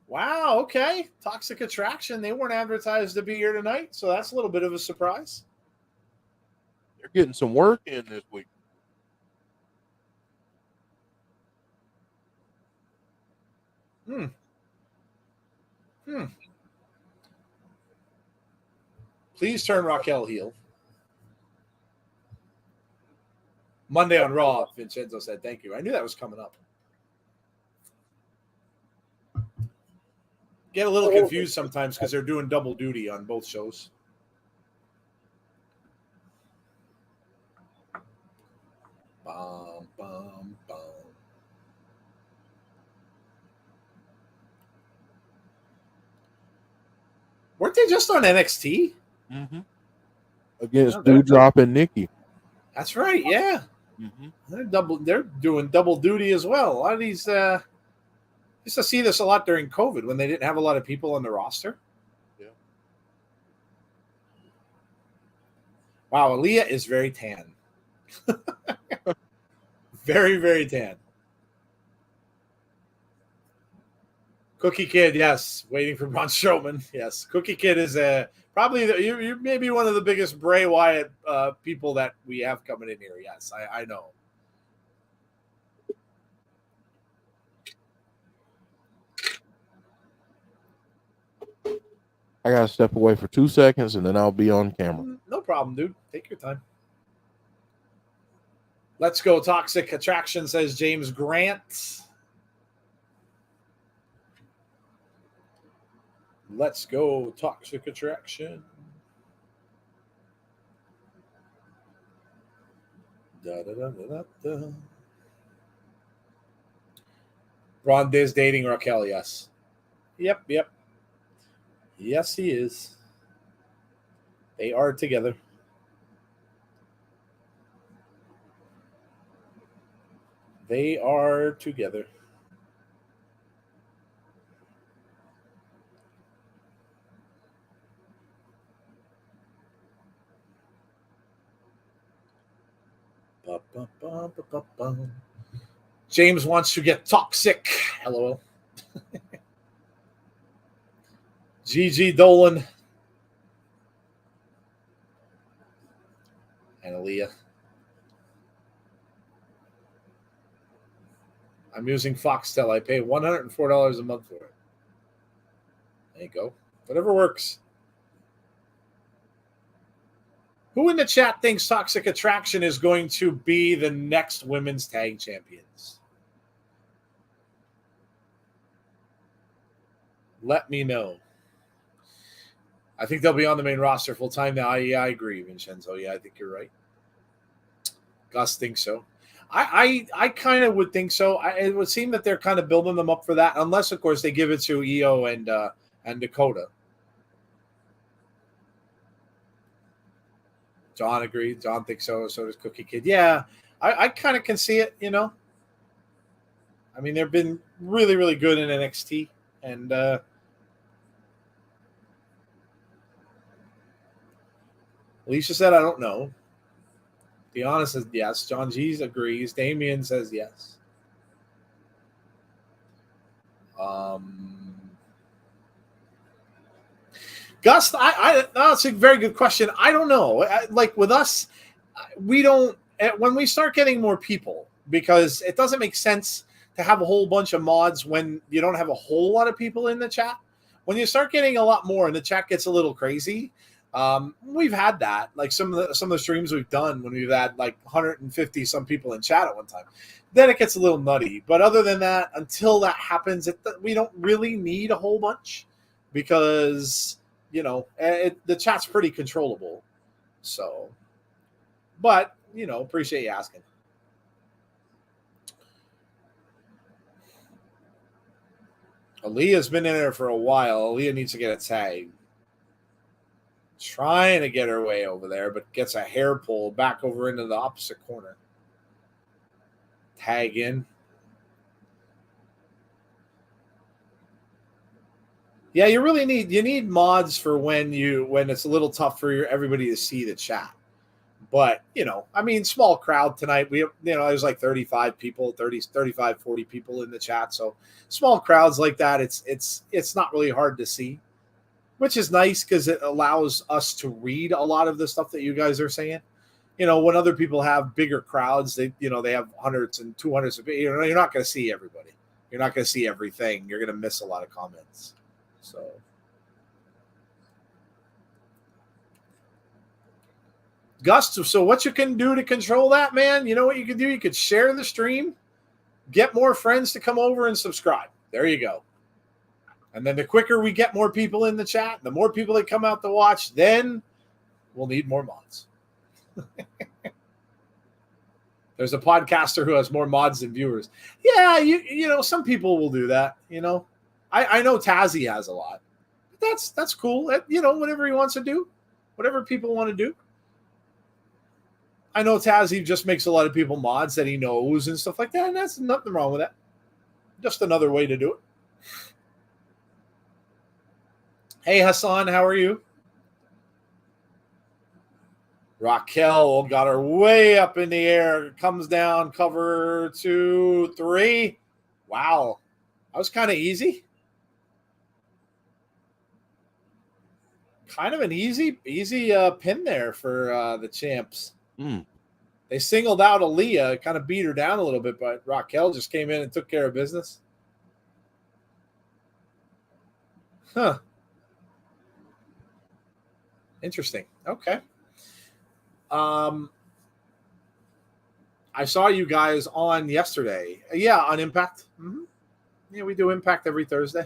B: Wow, okay. Toxic Attraction. They weren't advertised to be here tonight, so that's a little bit of a surprise.
C: They're getting some work in this week.
B: Please turn Raquel heel. Monday on Raw, Vincenzo said, thank you. I knew that was coming up. Get a little confused sometimes because they're doing double duty on both shows. Weren't they just on NXT?
C: Mm-hmm. Against
B: No, they're-
C: Doudrop and Nikki.
B: That's right. Yeah.
C: Mm-hmm.
B: They're doing double duty as well. A lot of these used to see this a lot during COVID when they didn't have a lot of people on the roster.
C: Yeah.
B: Wow, Aaliyah is very tan. Very, very tan. Cookie Kid, yes. Waiting for Braun Strowman. Yes. Cookie Kid is probably you're maybe one of the biggest Bray Wyatt people that we have coming in here. Yes, I know.
C: I gotta step away for 2 seconds and then I'll be on camera.
B: No problem, dude. Take your time. Let's go. Toxic Attraction, says James Grant. Let's go. Toxic Attraction. Da, da, da, da, da. Ron is dating Raquel, yes. Yep. Yes, he is. They are together. They are together. Ba, ba, ba, ba, ba, ba. James wants to get toxic. LOL. GG Dolan. And Aaliyah. I'm using Foxtel. I pay $104 a month for it. There you go. Whatever works. Who in the chat thinks Toxic Attraction is going to be the next women's tag champions? Let me know. I think they'll be on the main roster full time now. Yeah, I agree, Vincenzo. Yeah, I think you're right. Gus thinks so. I kind of would think so. It would seem that they're kind of building them up for that, unless, of course, they give it to Io and Dakota. John agreed. John thinks so. So does Cookie Kid. Yeah, I kind of can see it, you know. I mean, they've been really, really good in NXT. And Alicia said, I don't know. Deanna says yes. John G agrees. Damien says yes. Gus, that's a very good question. I don't know. Like with us, we don't, when we start getting more people, because it doesn't make sense to have a whole bunch of mods when you don't have a whole lot of people in the chat. When you start getting a lot more and the chat gets a little crazy, we've had that. Like some of the streams we've done when we've had like 150 some people in chat at one time, then it gets a little nutty. But other than that, until that happens, we don't really need a whole bunch because, you know, the chat's pretty controllable. So, but, you know, appreciate you asking. Aaliyah's been in there for a while. Aaliyah needs to get a tag. Trying to get her way over there, but gets a hair pull back over into the opposite corner. Tag in. Yeah, you really need mods for when it's a little tough for everybody to see the chat. But, you know, I mean, small crowd tonight. There's like 35 people, 35, 40 people in the chat. So small crowds like that, it's not really hard to see, which is nice because it allows us to read a lot of the stuff that you guys are saying. You know, when other people have bigger crowds, they have hundreds and 200s of people. You're not going to see everybody. You're not going to see everything. You're going to miss a lot of comments. So, Gus, so what you can do to control that, man? You know what you can do? You could share the stream, get more friends to come over and subscribe. There you go. And then the quicker we get more people in the chat, the more people that come out to watch, then we'll need more mods. There's a podcaster who has more mods than viewers. Yeah, you know, some people will do that, you know. I know Tazzy has a lot. that's cool. Whatever he wants to do, whatever people want to do. I know Tazzy just makes a lot of people mods that he knows and stuff like that, and that's nothing wrong with that. Just another way to do it. Hey, Hassan, how are you? Raquel got her way up in the air. Comes down, cover 2, 3. Wow. That was kind of easy. Kind of an easy pin there for the champs. They singled out Aaliyah, kind of beat her down a little bit, but Raquel just came in and took care of business. Huh. Interesting. Okay. I saw you guys on yesterday. Yeah, on Impact. Mm-hmm. Yeah, we do Impact every Thursday.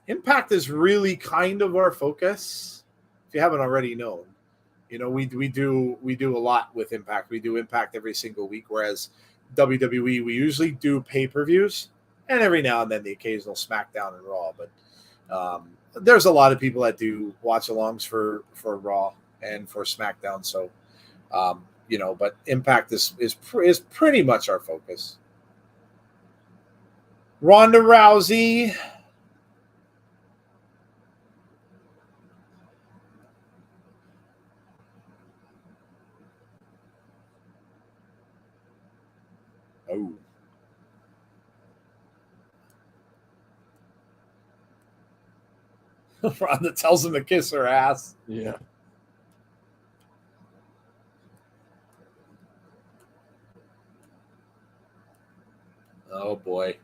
B: Impact is really kind of our focus. If you haven't already known, we do a lot with Impact. We do Impact every single week, whereas WWE we usually do pay-per-views and every now and then the occasional SmackDown and Raw. But there's a lot of people that do watch-alongs for Raw and for SmackDown. So, but Impact is pretty much our focus. Ronda Rousey. Oh. Ronda tells him to kiss her ass.
C: Yeah.
B: Oh, boy.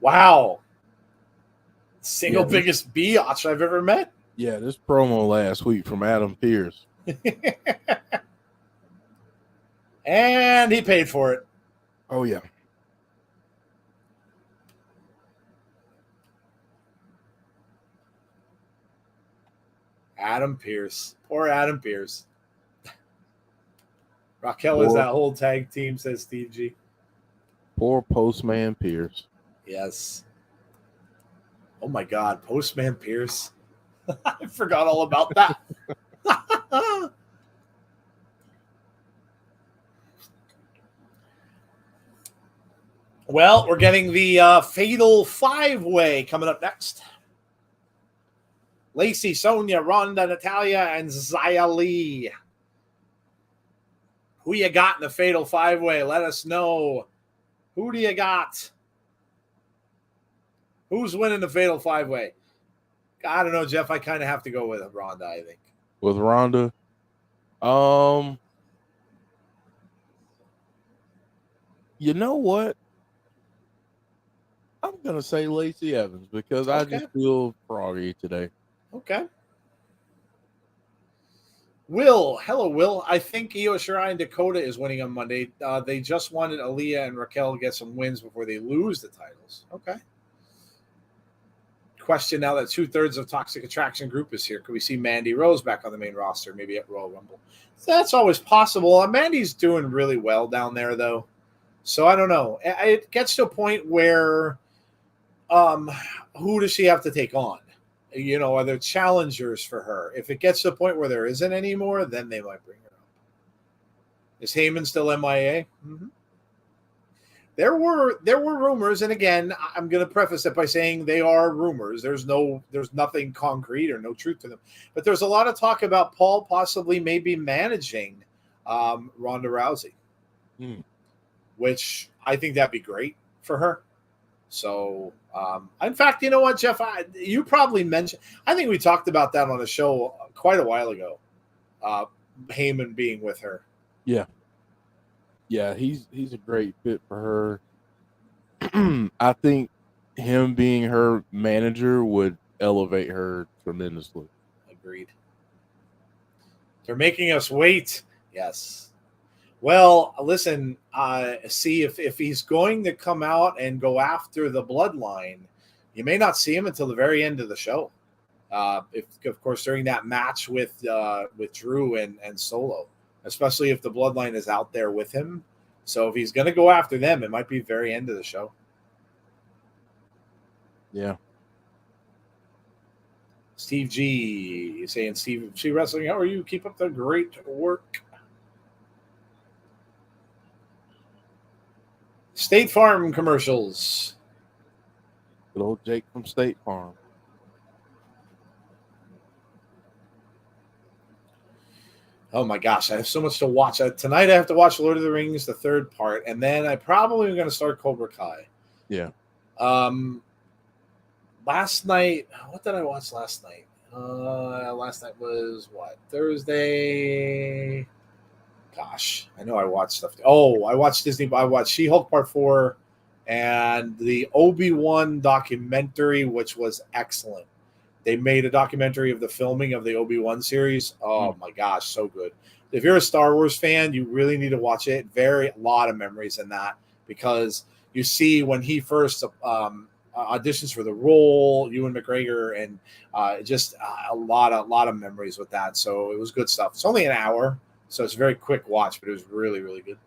B: Wow. Single biggest biatch I've ever met.
C: Yeah, this promo last week from Adam Pearce.
B: And he paid for it.
C: Oh, yeah.
B: Adam Pearce. Poor Adam Pearce. Raquel is that whole tag team, says Steve G.
C: Poor Postman Pearce.
B: Yes. Oh, my God. Postman Pearce. I forgot all about that. Well, we're getting the Fatal 5-Way coming up next. Lacey, Sonya, Ronda, Natalia, and Xia Li. Who you got in the Fatal 5-Way? Let us know. Who do you got? Who's winning the Fatal 5-Way? I don't know, Jeff. I kind of have to go with Ronda, I think.
C: With Ronda? You know what? I'm going to say Lacey Evans because I just feel froggy today.
B: Okay. Will. Hello, Will. I think Io Shirai and Dakota is winning on Monday. They just wanted Aaliyah and Raquel to get some wins before they lose the titles. Okay. Question now that 2/3 of Toxic Attraction group is here. Could we see Mandy Rose back on the main roster, maybe at Royal Rumble? So that's always possible. Mandy's doing really well down there, though. So I don't know. It gets to a point where who does she have to take on? Are there challengers for her? If it gets to a point where there isn't anymore, then they might bring her up. Is Heyman still MIA? Mm-hmm. There were rumors, and again, I'm going to preface it by saying they are rumors. There's nothing concrete or no truth to them. But there's a lot of talk about Paul possibly maybe managing Ronda Rousey, which I think that'd be great for her. So, in fact, you know what, Jeff? You probably mentioned. I think we talked about that on the show quite a while ago. Heyman being with her.
C: Yeah. Yeah, he's a great fit for her. I think him being her manager would elevate her tremendously.
B: Agreed. They're making us wait. Yes. Well, listen, see if he's going to come out and go after the Bloodline, you may not see him until the very end of the show. If of course during that match with Drew and Solo. especially if the Bloodline is out there with him. So if he's going to go after them, it might be very end of the show.
C: Yeah.
B: Steve G saying, Steve G Wrestling, how are you? Keep up the great work. State Farm commercials.
C: Good old Jake from State Farm.
B: Oh my gosh, I have so much to watch. Tonight I have to watch Lord of the Rings, the third part, and then I probably am going to start Cobra Kai.
C: Yeah.
B: Last night, what did I watch last night? Last night was what? Thursday. Gosh, I know I watched stuff. Oh, I watched Disney. I watched She-Hulk Part 4 and the Obi-Wan documentary, which was excellent. They made a documentary of the filming of the Obi-Wan series. Oh my gosh, so good. If you're a Star Wars fan, you really need to watch it. A lot of memories in that, because you see when he first auditions for the role, Ewan McGregor, and just a lot of memories with that. So it was good stuff. It's only an hour, so it's a very quick watch, but it was really, really good.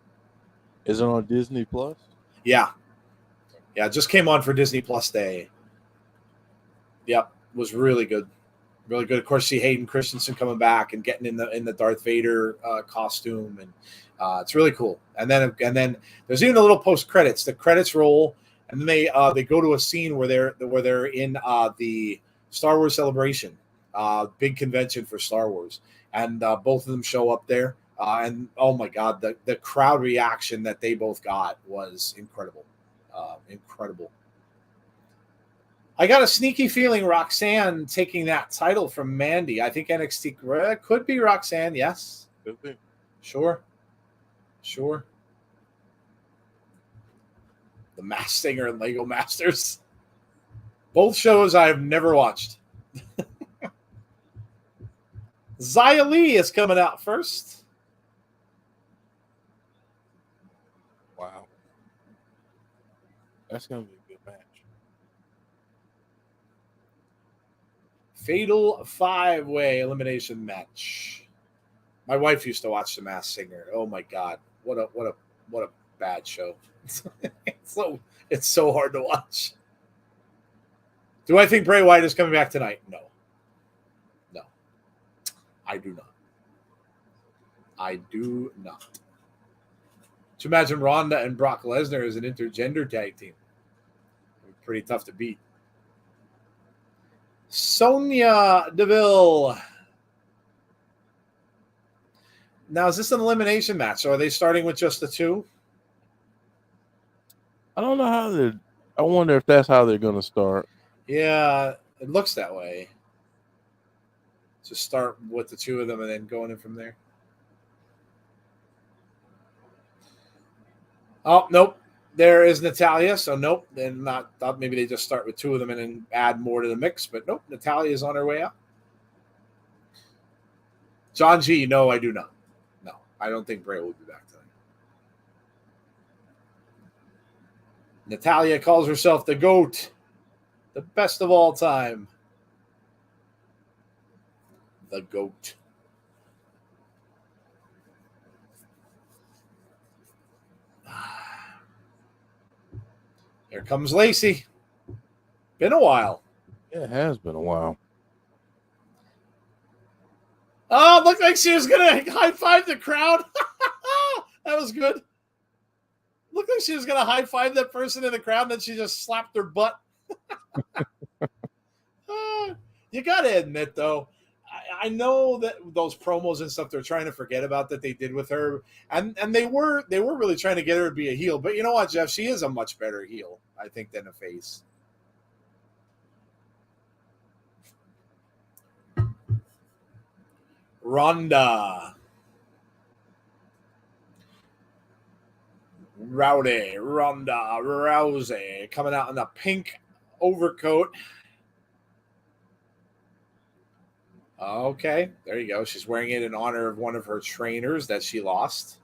C: Is it on Disney Plus?
B: Yeah. Yeah, it just came on for Disney Plus Day. Yep, was really good. Really good. Of course, see Hayden Christensen coming back and getting in the Darth Vader costume, and it's really cool. And then there's even a little post credits. The credits roll, and then they go to a scene where they're in the Star Wars Celebration, big convention for Star Wars, and both of them show up there. And oh my God, the crowd reaction that they both got was incredible. Incredible. I got a sneaky feeling Roxanne taking that title from Mandy. I think NXT could be Roxanne. Yes.
C: Could be.
B: Sure. The Masked Singer and Lego Masters. Both shows I've never watched. Xia Li is coming out first.
C: Wow. That's going to be a good match.
B: Fatal 5-way elimination match. My wife used to watch The Masked Singer. Oh my God, what a bad show. It's so hard to watch. Do I think Bray Wyatt is coming back tonight? No, I do not. To imagine Ronda and Brock Lesnar as an intergender tag team. Pretty tough to beat. Sonya Deville. Now, is this an elimination match? So are they starting with just the two?
C: I don't know how I wonder if that's how they're going to start.
B: Yeah, it looks that way. Just start with the two of them and then going in from there. Oh, nope. There is Natalya, so nope. Then not. Thought maybe they just start with two of them and then add more to the mix, but nope. Natalya is on her way out. John G, no, I do not. No, I don't think Bray will be back tonight. Natalya calls herself the GOAT, the best of all time. The GOAT. Here comes Lacey. Been a while.
C: Yeah, it has been a while.
B: Oh, looked like she was going to high-five the crowd. That was good. Looked like she was going to high-five that person in the crowd, and then she just slapped her butt. You got to admit, though, I know that those promos and stuff they're trying to forget about that they did with her, and they were really trying to get her to be a heel. But you know what, Jeff? She is a much better heel, I think, than a face. Ronda Rousey coming out in the pink overcoat. Okay, there you go. She's wearing it in honor of one of her trainers that she lost.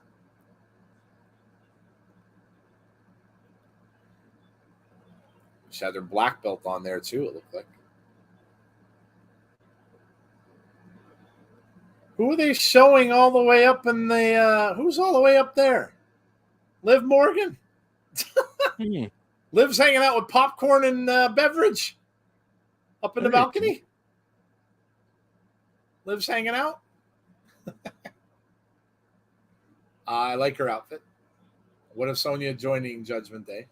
B: She had her black belt on there too, it looked like. Who are they showing all the way up in the? Who's all the way up there? Liv Morgan. Liv's hanging out with popcorn and beverage up in the balcony. Liv's hanging out. I like her outfit. What if Sonya joining Judgment Day?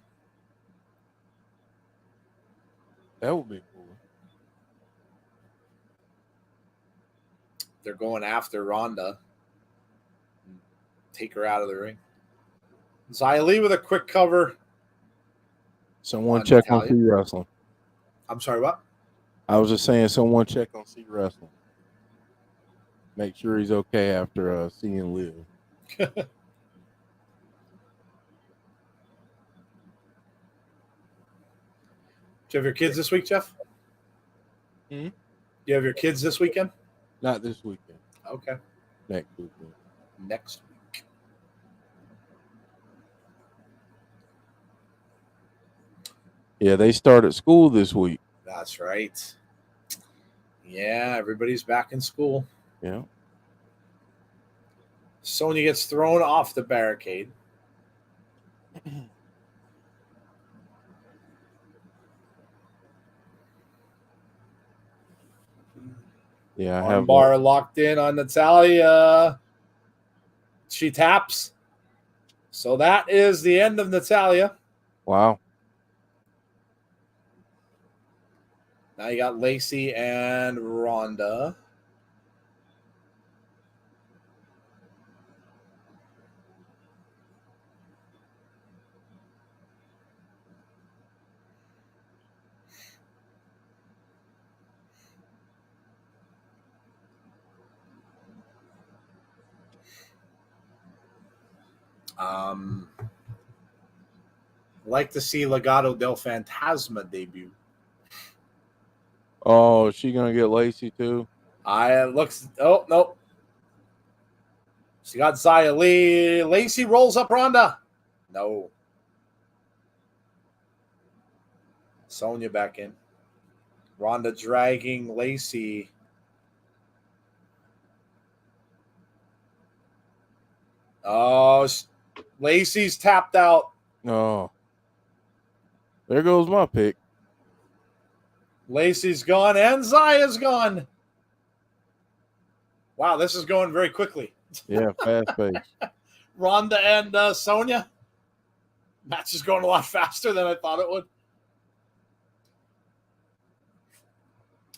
C: That would be cool.
B: They're going after Ronda. Take her out of the ring. Xia Li with a quick cover.
C: Someone check on C Wrestling.
B: I'm sorry, what?
C: I was just saying, someone check on C Wrestling. Make sure he's okay after seeing Liv.
B: Do you have your kids this week, Jeff?
C: Hmm?
B: You have your kids this weekend?
C: Not this weekend.
B: Okay.
C: Next weekend.
B: Next week.
C: Yeah, they started school this week.
B: That's right. Yeah, everybody's back in school.
C: Yeah.
B: Sonya gets thrown off the barricade.
C: Yeah, I have
B: bar locked in on Natalya. She taps. So that is the end of Natalya.
C: Wow.
B: Now you got Lacey and Ronda. Like to see Legado del Fantasma debut.
C: Oh, is she gonna get Lacey too?
B: Oh no. She got Xia Li. Lacey rolls up Ronda. No. Sonya back in. Ronda dragging Lacey. Oh, Lacey's tapped out.
C: Oh. There goes my pick.
B: Lacey's gone and Zaya's gone. Wow, this is going very quickly.
C: Yeah, fast pace.
B: Ronda and Sonya. Match is going a lot faster than I thought it would.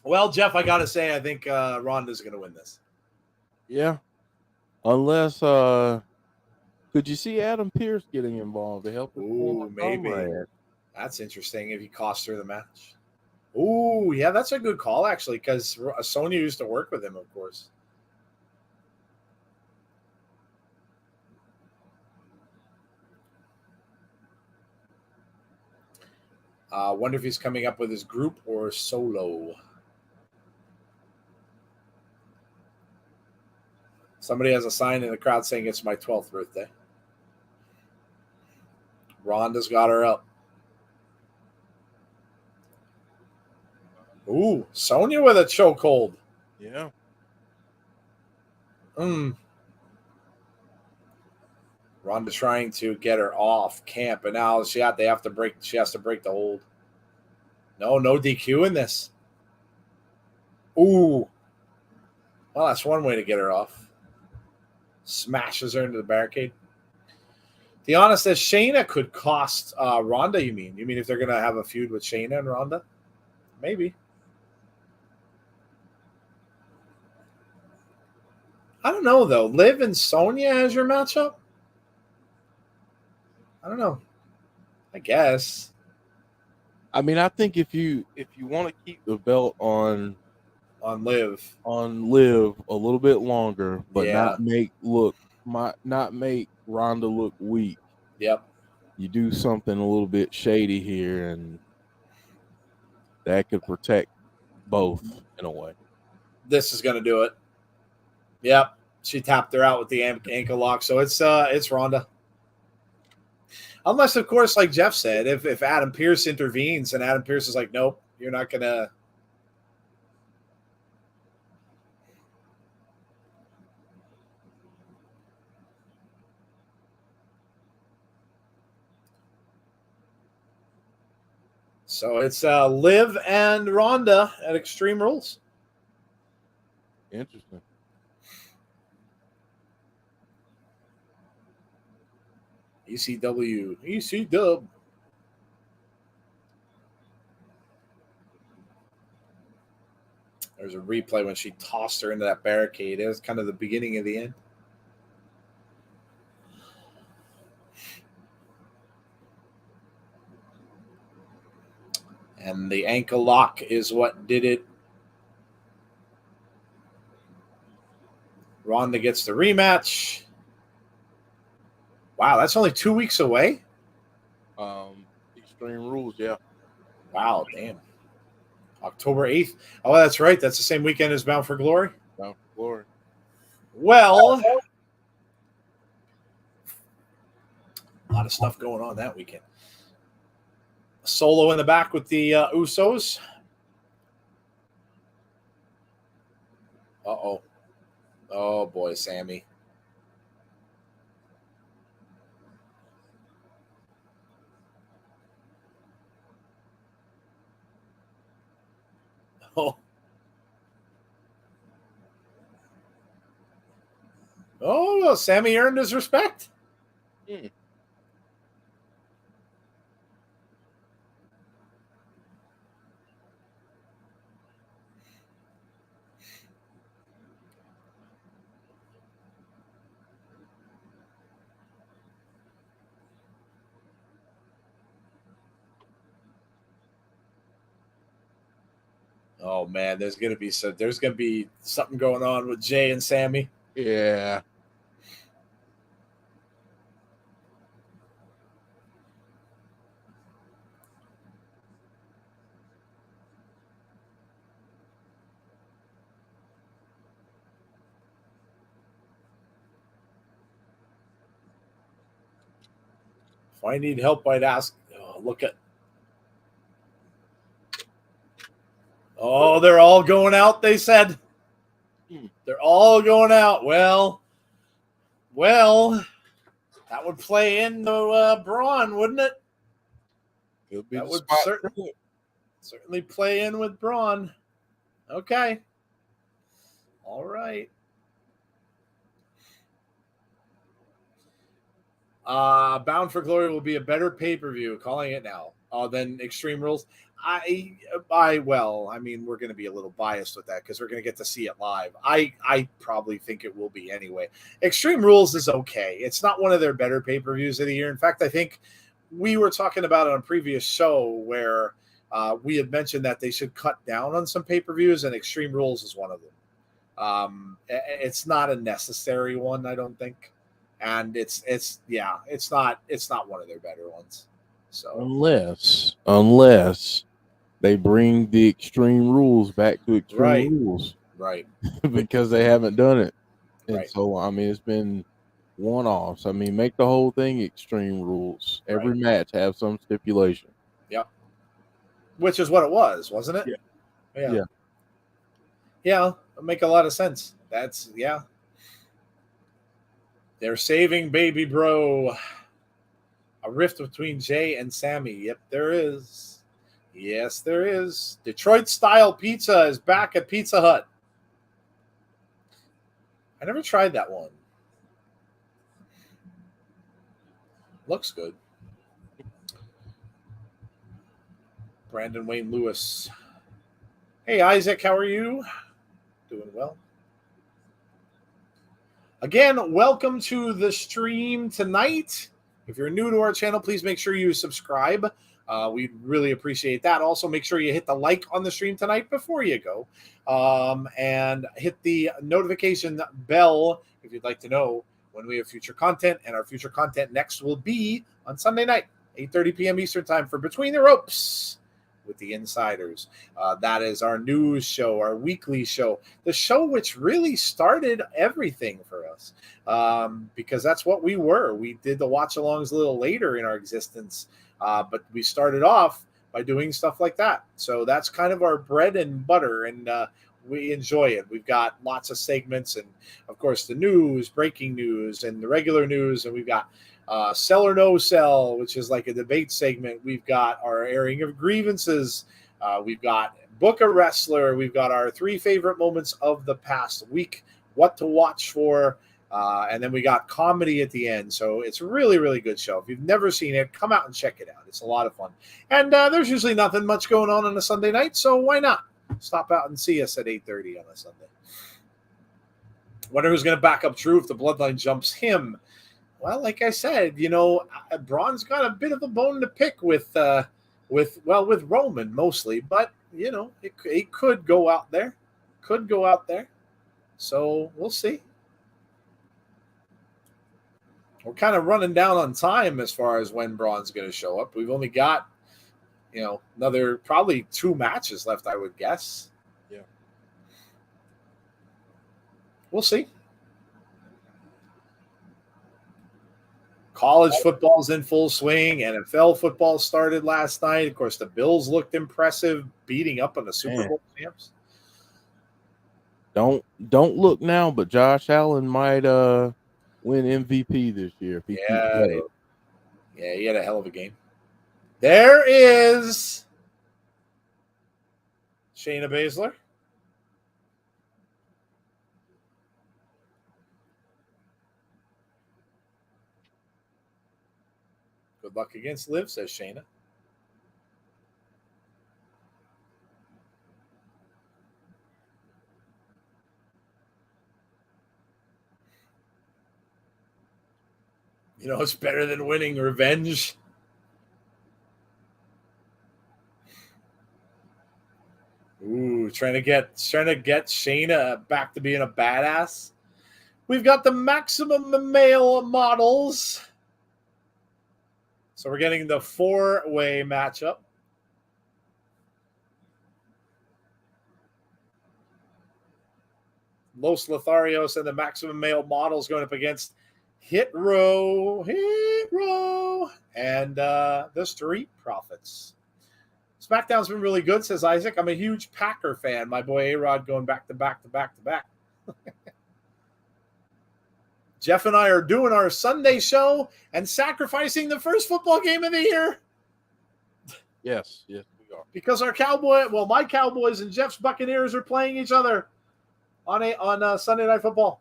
B: Well, Jeff, I got to say, I think Ronda's going to win this.
C: Yeah. Unless, could you see Adam Pearce getting involved to help?
B: Ooh, maybe. That's interesting if he cost her the match. Ooh, yeah, that's a good call, actually, because Sonya used to work with him, of course. Wonder if he's coming up with his group or solo. Somebody has a sign in the crowd saying it's my 12th birthday. Ronda's got her up. Ooh, Sonya with a chokehold.
C: Yeah.
B: Ronda trying to get her off camp, and now she has to break the hold. No DQ in this. Ooh. Well, that's one way to get her off. Smashes her into the barricade. Deanna says Shayna could cost Ronda, you mean? You mean if they're going to have a feud with Shayna and Ronda? Maybe. I don't know, though. Liv and Sonya as your matchup? I don't know. I guess.
C: I mean, I think if you want to keep the belt on
B: Liv
C: a little bit longer, but
B: Yeah.
C: not make Ronda look weak.
B: Yep.
C: You do something a little bit shady here, and that could protect both in a way.
B: This is going to do it. Yep. She tapped her out with the ankle lock, so it's Ronda. Unless, of course, like Jeff said, if Adam Pearce intervenes and Adam Pearce is like, nope, you're not going to. So it's Liv and Ronda at Extreme Rules.
C: Interesting.
B: ECW, ECW. There's a replay when she tossed her into that barricade. It was kind of the beginning of the end. And the ankle lock is what did it. Ronda gets the rematch. Wow, that's only 2 weeks away?
C: Extreme Rules, yeah.
B: Wow, damn. October 8th. Oh, that's right. That's the same weekend as Bound for Glory.
C: Bound for Glory.
B: Well, a lot of stuff going on that weekend. Solo in the back with the Usos. Uh-oh. Oh, boy, Sammy. Oh. Oh, well, Sammy earned his respect. Oh man, there's gonna be something going on with Jay and Sammy.
C: Yeah.
B: If I need help, I'd ask. Oh, look at. Oh, they're all going out. They said they're all going out. Well, that would play into Braun, wouldn't it? That would certainly play in with Braun. Okay. All right. Bound for Glory will be a better pay-per-view, calling it now, than Extreme Rules. Well, I mean, we're going to be a little biased with that because we're going to get to see it live. I probably think it will be anyway. Extreme Rules is okay. It's not one of their better pay-per-views of the year. In fact, I think we were talking about it on a previous show where we had mentioned that they should cut down on some pay-per-views, and Extreme Rules is one of them. It's not a necessary one, I don't think. And it's not one of their better ones. So
C: unless they bring the Extreme Rules back to Extreme Rules,
B: right?
C: Because they haven't done it, and
B: Right.
C: so I mean it's been one-offs. I mean, make the whole thing Extreme Rules. Every match have some stipulation.
B: Yep. Which is what it was, wasn't it?
C: Yeah.
B: Yeah, it'll make a lot of sense. They're saving Baby Bro. A rift between Jay and Sammy. Yep, there is. Yes, there is. Detroit style pizza is back at Pizza Hut. I never tried that one. Looks good. Brandon Wayne Lewis. Hey, Isaac, how are you? Doing well. Again, welcome to the stream tonight. If you're new to our channel, please make sure you subscribe. We'd really appreciate that. Also, make sure you hit the like on the stream tonight before you go. And hit the notification bell if you'd like to know when we have future content. And our future content next will be on Sunday night, 8:30 p.m. Eastern time for Between the Ropes with the Insiders. That is our news show, our weekly show, the show which really started everything for us, because that's what we were. We did the watch-alongs a little later in our existence, but we started off by doing stuff like that. So that's kind of our bread and butter, and we enjoy it. We've got lots of segments, and of course the news, breaking news, and the regular news, and we've got Sell or No Sell, which is like a debate segment. We've got our airing of grievances. We've got Book a Wrestler. We've got our 3 favorite moments of the past week, what to watch for. And then we got comedy at the end. So it's a really, really good show. If you've never seen it, come out and check it out. It's a lot of fun. And there's usually nothing much going on a Sunday night, so why not? Stop out and see us at 8:30 on a Sunday. Wonder who's going to back up Drew if the Bloodline jumps him. Well, like I said, Braun's got a bit of a bone to pick with Roman mostly, but it could go out there. So we'll see. We're kind of running down on time as far as when Braun's going to show up. We've only got, another probably 2 matches left, I would guess.
C: Yeah.
B: We'll see. College football's in full swing. NFL football started last night. Of course, the Bills looked impressive, beating up on the Super Bowl champs.
C: Don't look now, but Josh Allen might win MVP this year. If he keeps playing.
B: Yeah, he had a hell of a game. There is Shayna Baszler. Good luck against Liv, says Shayna. It's better than winning. Revenge. Ooh, trying to get Shayna back to being a badass. We've got the maximum male models. So we're getting the 4-way matchup. Los Lotharios and the maximum male models going up against Hit Row, and the Street Profits. SmackDown's been really good, says Isaac. I'm a huge Packer fan. My boy A-Rod going back to back. Jeff and I are doing our Sunday show and sacrificing the first football game of the year.
C: Yes, we are.
B: Because my Cowboys and Jeff's Buccaneers are playing each other on Sunday Night Football.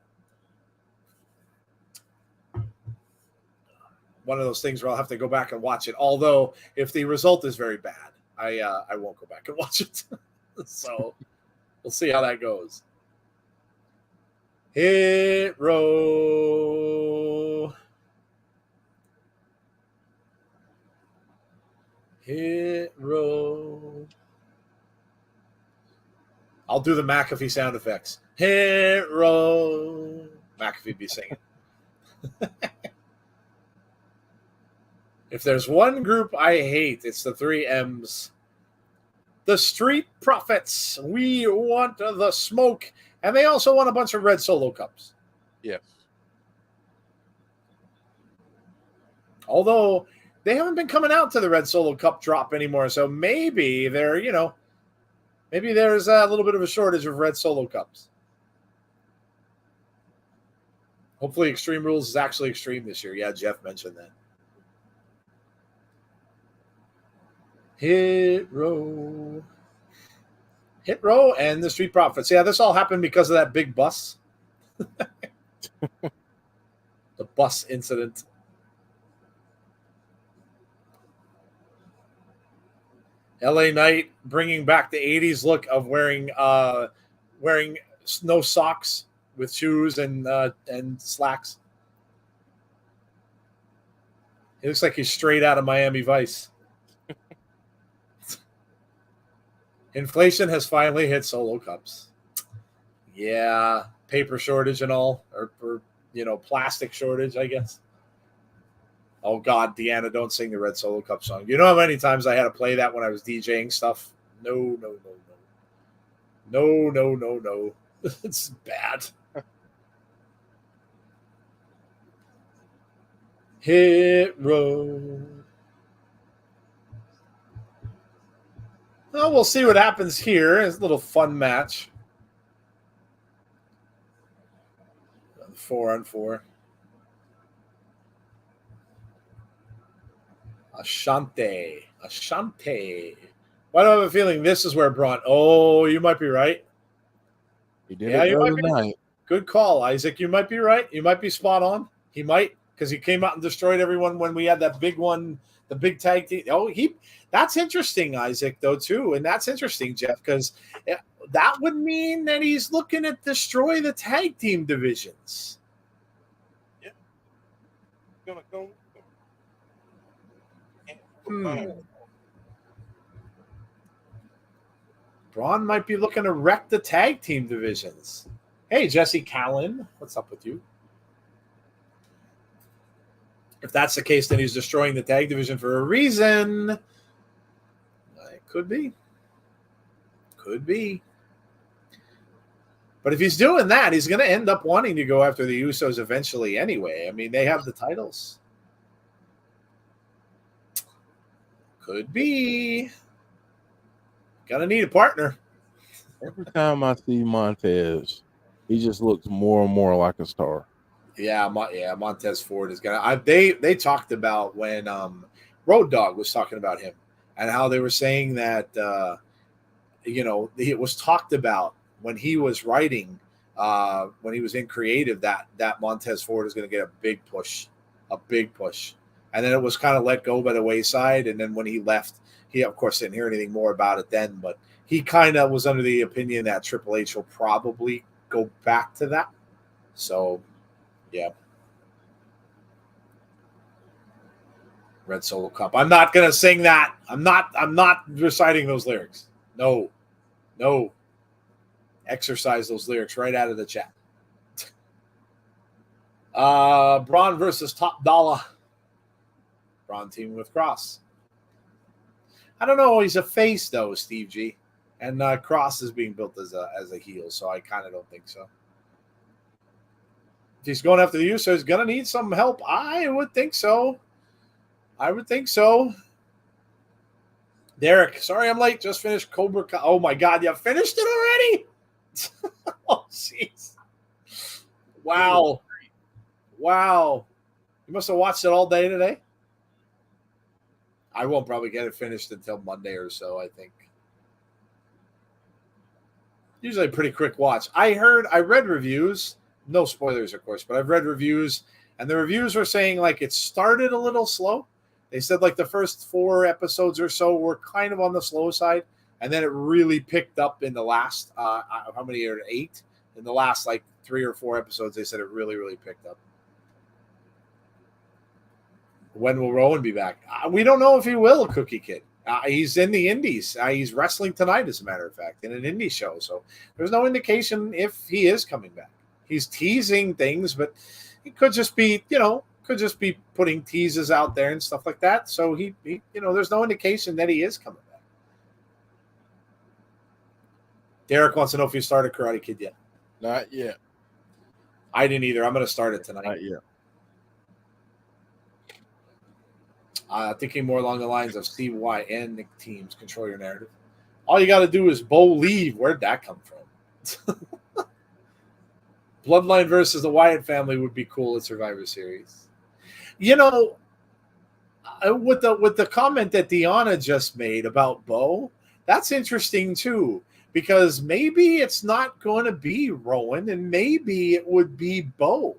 B: One of those things where I'll have to go back and watch it. Although, if the result is very bad, I won't go back and watch it. So we'll see how that goes. Hit row. I'll do the McAfee sound effects. Hit row. McAfee be singing. If there's one group I hate, it's the 3 M's. The Street Profits. We want the smoke. And they also want a bunch of red Solo Cups.
C: Yes.
B: Although they haven't been coming out to the red Solo Cup drop anymore. So maybe maybe there's a little bit of a shortage of red Solo Cups. Hopefully Extreme Rules is actually extreme this year. Yeah, Jeff mentioned that. Hit row and the Street Profits. Yeah, this all happened because of that big bus. The bus incident. LA Knight bringing back the 80s look of wearing no socks with shoes and slacks. He looks like he's straight out of Miami Vice. Inflation has finally hit Solo Cups. Yeah, paper shortage and all, or plastic shortage, I guess. Oh, God, Deanna, don't sing the Red Solo Cup song. You know how many times I had to play that when I was DJing stuff? No. It's bad. Hit row. Well, we'll see what happens here. It's a little fun match. 4-on-4. Ashante. Why do I have a feeling this is where Braun? Oh, you might be right.
C: He did it the other night.
B: Good call, Isaac. You might be right. You might be spot on. He might, because he came out and destroyed everyone when we had that big one, the big tag team. Oh, that's interesting, Isaac, though, too. And that's interesting, Jeff, because that would mean that he's looking to destroy the tag team divisions.
C: Yeah. Gonna go.
B: Braun might be looking to wreck the tag team divisions. Hey, Jesse Callan, what's up with you? If that's the case, then he's destroying the tag division for a reason. It could be. Could be. But if he's doing that, he's going to end up wanting to go after the Usos eventually anyway. I mean, they have the titles. Could be. Gonna need a partner.
C: Every time I see Montez, he just looks more and more like a star.
B: Yeah, Montez Ford is gonna. They talked about when Road Dogg was talking about him and how they were saying that it was talked about when he was writing, when he was in creative, that Montez Ford is going to get a big push, and then it was kind of let go by the wayside. And then when he left, he of course didn't hear anything more about it then, but he kind of was under the opinion that Triple H will probably go back to that. So, yeah. Red Solo Cup. I'm not going to sing that. I'm not reciting those lyrics. No. Exercise those lyrics right out of the chat. Braun versus Top Dollar. Braun teaming with Cross. I don't know. He's a face, though, Steve G. And Cross is being built as a heel, so I kind of don't think so. If he's going after the Usos, he's going to need some help. I would think so. Derek, sorry I'm late. Just finished Cobra Kai. Oh, my God. You finished it already? Oh, jeez. Wow. You must have watched it all day today? I won't probably get it finished until Monday or so, I think. Usually a pretty quick watch. I read reviews, no spoilers, of course, but I've read reviews, and the reviews were saying like it started a little slow. They said like the first 4 episodes or so were kind of on the slow side, and then it really picked up in the last, how many are 8? In the last like 3 or 4 episodes, they said it really, really picked up. When will Rowan be back? We don't know if he will, Cookie Kid. He's in the indies. He's wrestling tonight, as a matter of fact, in an indie show. So there's no indication if he is coming back. He's teasing things, but he could just be, putting teases out there and stuff like that. So he there's no indication that he is coming back. Derek wants to know if you started Karate Kid yet.
C: Not yet.
B: I didn't either. I'm going to start it tonight.
C: Not yet.
B: Thinking more along the lines of CY and Nick Teams, control your narrative. All you got to do is believe. Where'd that come from? Bloodline versus the Wyatt family would be cool at Survivor Series. With the comment that Deanna just made about Bo, that's interesting too, because maybe it's not going to be Rowan, and maybe it would be Bo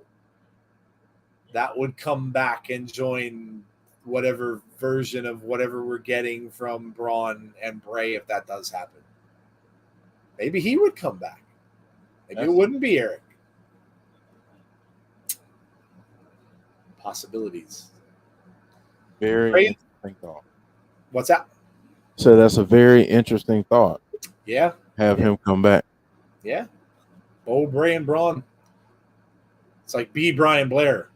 B: that would come back and join whatever version of whatever we're getting from Braun and Bray, if that does happen. Maybe he would come back. Maybe it wouldn't be Eric. Possibilities.
C: Very interesting thought.
B: What's that?
C: So that's a very interesting thought.
B: Yeah.
C: Have him come back.
B: Yeah. Bo, Bray, and Braun. It's like B. Brian Blair.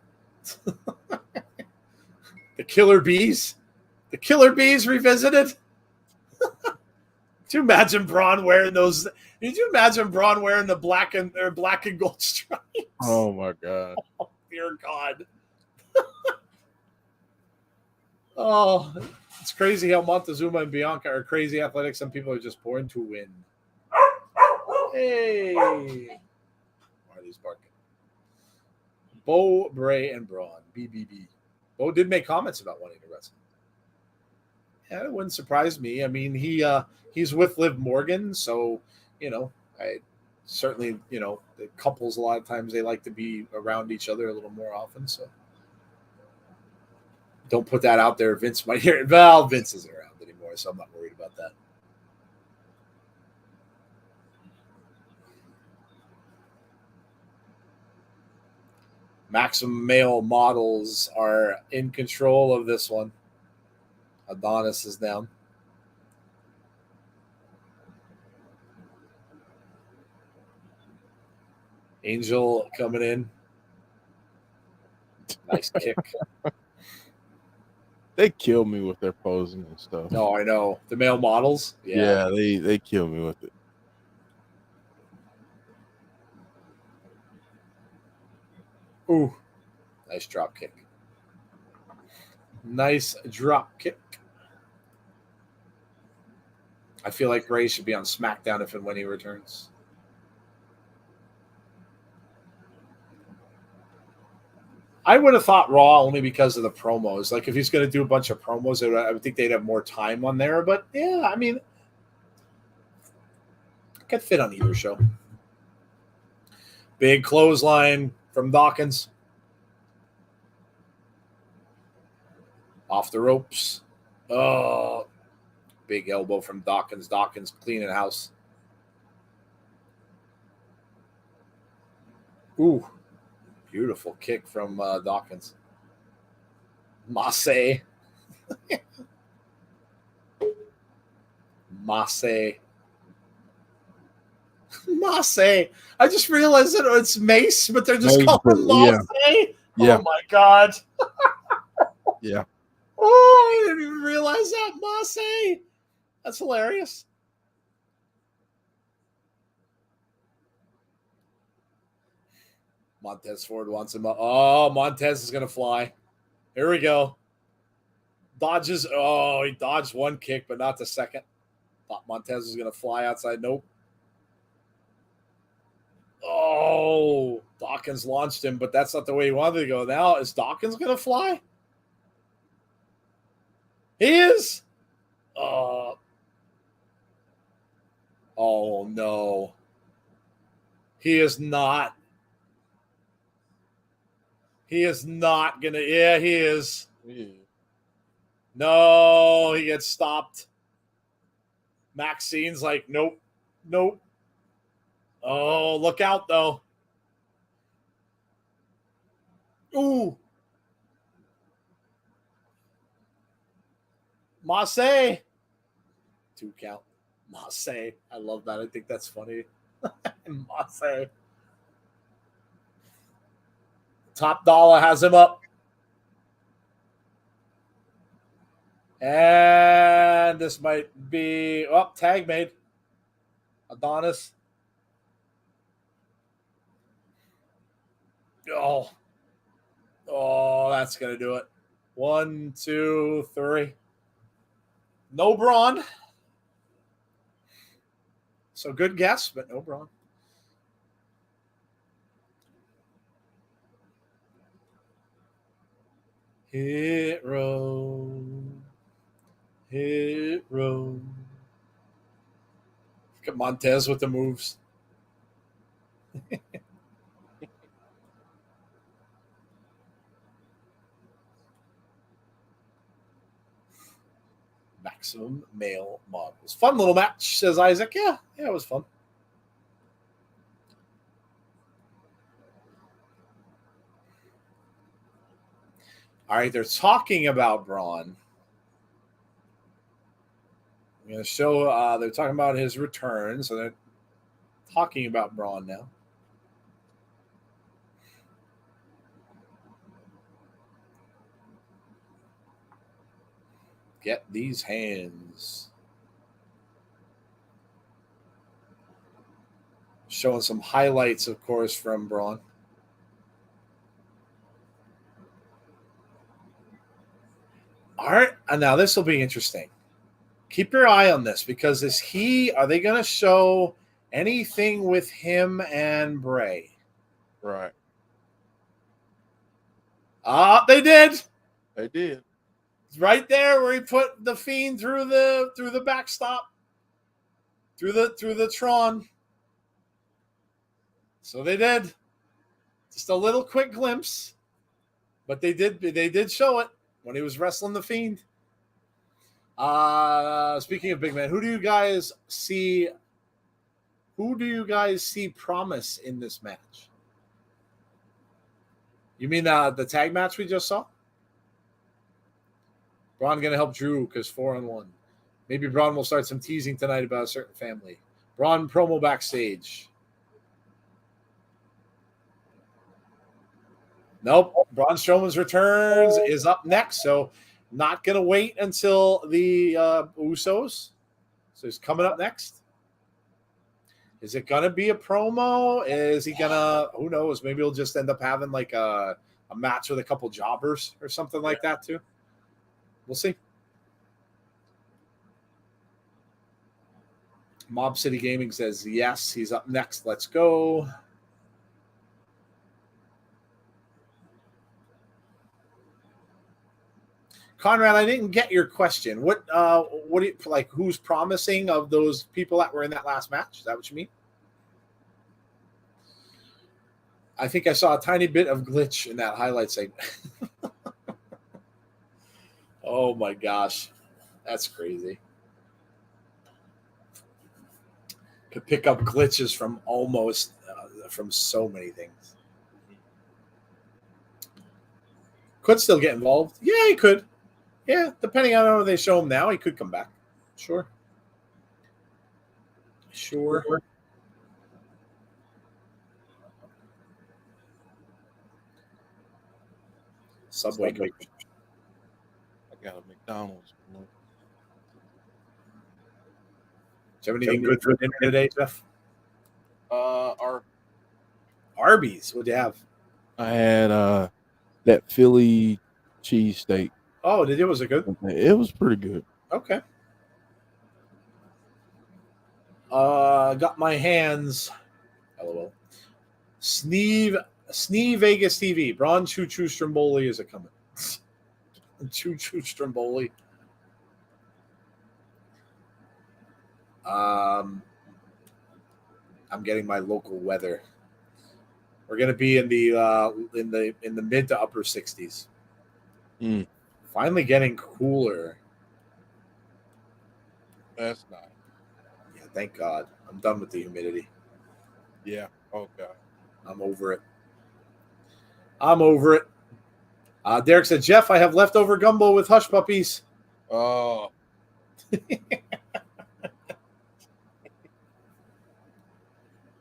B: The Killer Bees? The Killer Bees revisited? Could you imagine Braun wearing those? Did you imagine Braun wearing the black and gold stripes?
C: Oh, my God.
B: Oh, dear God. Oh, it's crazy how Montezuma and Bianca are crazy athletic. Some people are just born to win. Hey. Why are these barking? Bo, Bray, and Braun. BBB. Bo did make comments about wanting to wrestle. Yeah, it wouldn't surprise me. I mean, he's with Liv Morgan, so I certainly the couples a lot of times they like to be around each other a little more often. So don't put that out there. Vince might hear it. Well, Vince isn't around anymore, so I'm not worried about that. Maximum Male Models are in control of this one. Adonis is down. Angel coming in. Nice kick.
C: They kill me with their posing and stuff.
B: No, I know. The male models?
C: Yeah, they kill me with it.
B: Ooh. Nice drop kick. Nice drop kick. I feel like Bray should be on SmackDown if and when he returns. I would have thought Raw only because of the promos. Like, if he's going to do a bunch of promos, I would think they'd have more time on there. But, yeah, I mean, could fit on either show. Big clothesline from Dawkins. Off the ropes. Oh, big elbow from Dawkins. Dawkins cleaning house. Ooh. Beautiful kick from Dawkins. Masse. Masse. Masse. I just realized that it's Mace, but they're just calling him Masse.
C: Yeah.
B: Oh, my God.
C: Yeah.
B: Oh, I didn't even realize that. Masse. That's hilarious. Montez Ford wants him up. Oh, Montez is going to fly. Here we go. Dodges. Oh, he dodged one kick, but not the second. Thought Montez was going to fly outside. Nope. Oh, Dawkins launched him, but that's not the way he wanted to go. Now, is Dawkins going to fly? He is. Oh, no. He is not. He is not going to. Yeah, he is.
C: Yeah.
B: No, he gets stopped. Maxine's like, nope. Oh, look out, though. Ooh. Masse. 2 count. Masse. I love that. I think that's funny. Masse. Top Dollar has him up. And this might be tag made. Adonis. Oh, that's gonna do it. 1, 2, 3. No Braun. So good guess, but no Braun. Hit row. Hit row. Look at Montez with the moves. Maximum Male Models. Fun little match, says Isaac. Yeah, it was fun. All right, they're talking about Braun. I'm going to show, they're talking about his return, so they're talking about Braun now. Get these hands. Showing some highlights, of course, from Braun. All right, and now this will be interesting. Keep your eye on this, because are they going to show anything with him and Bray?
C: Right.
B: They did.
C: They did.
B: Right there where he put the Fiend through the backstop. Through the Tron. So they did. Just a little quick glimpse. But they did show it when he was wrestling the Fiend. Speaking of big man, who do you guys see promise in this match? You mean the tag match we just saw? Braun going to help Drew because 4-on-1. Maybe Braun will start some teasing tonight about a certain family. Braun promo backstage. Nope. Braun Strowman's returns is up next, so not going to wait until the Usos. So he's coming up next. Is it going to be a promo? Is he going to, who knows? Maybe he'll just end up having like a match with a couple jobbers or something like that too. We'll see. Mob City Gaming says, yes, he's up next. Let's go. Conrad, I didn't get your question. What do you like? Who's promising of those people that were in that last match? Is that what you mean? I think I saw a tiny bit of glitch in that highlight segment. Oh my gosh, that's crazy. Could pick up glitches from almost from so many things. Could still get involved. Yeah, he could. Yeah, depending on how they show him now, he could come back. Sure. Subway.
C: I got a McDonald's.
B: Do you have anything good for dinner today, Jeff? Arby's. What'd you have?
C: I had that Philly cheesesteak.
B: Oh, did you? Was it good?
C: It was pretty good.
B: Okay. Got my hands. LOL. Sneeve Vegas TV. Braun Choo Choo Stromboli is it coming? Choo Choo Stromboli. I'm getting my local weather. We're gonna be in the mid to upper 60s. Finally getting cooler.
C: That's nice.
B: Yeah, thank God. I'm done with the humidity.
C: Yeah. Oh God.
B: I'm over it. Derek said, Jeff, I have leftover gumbo with hush puppies.
C: Oh.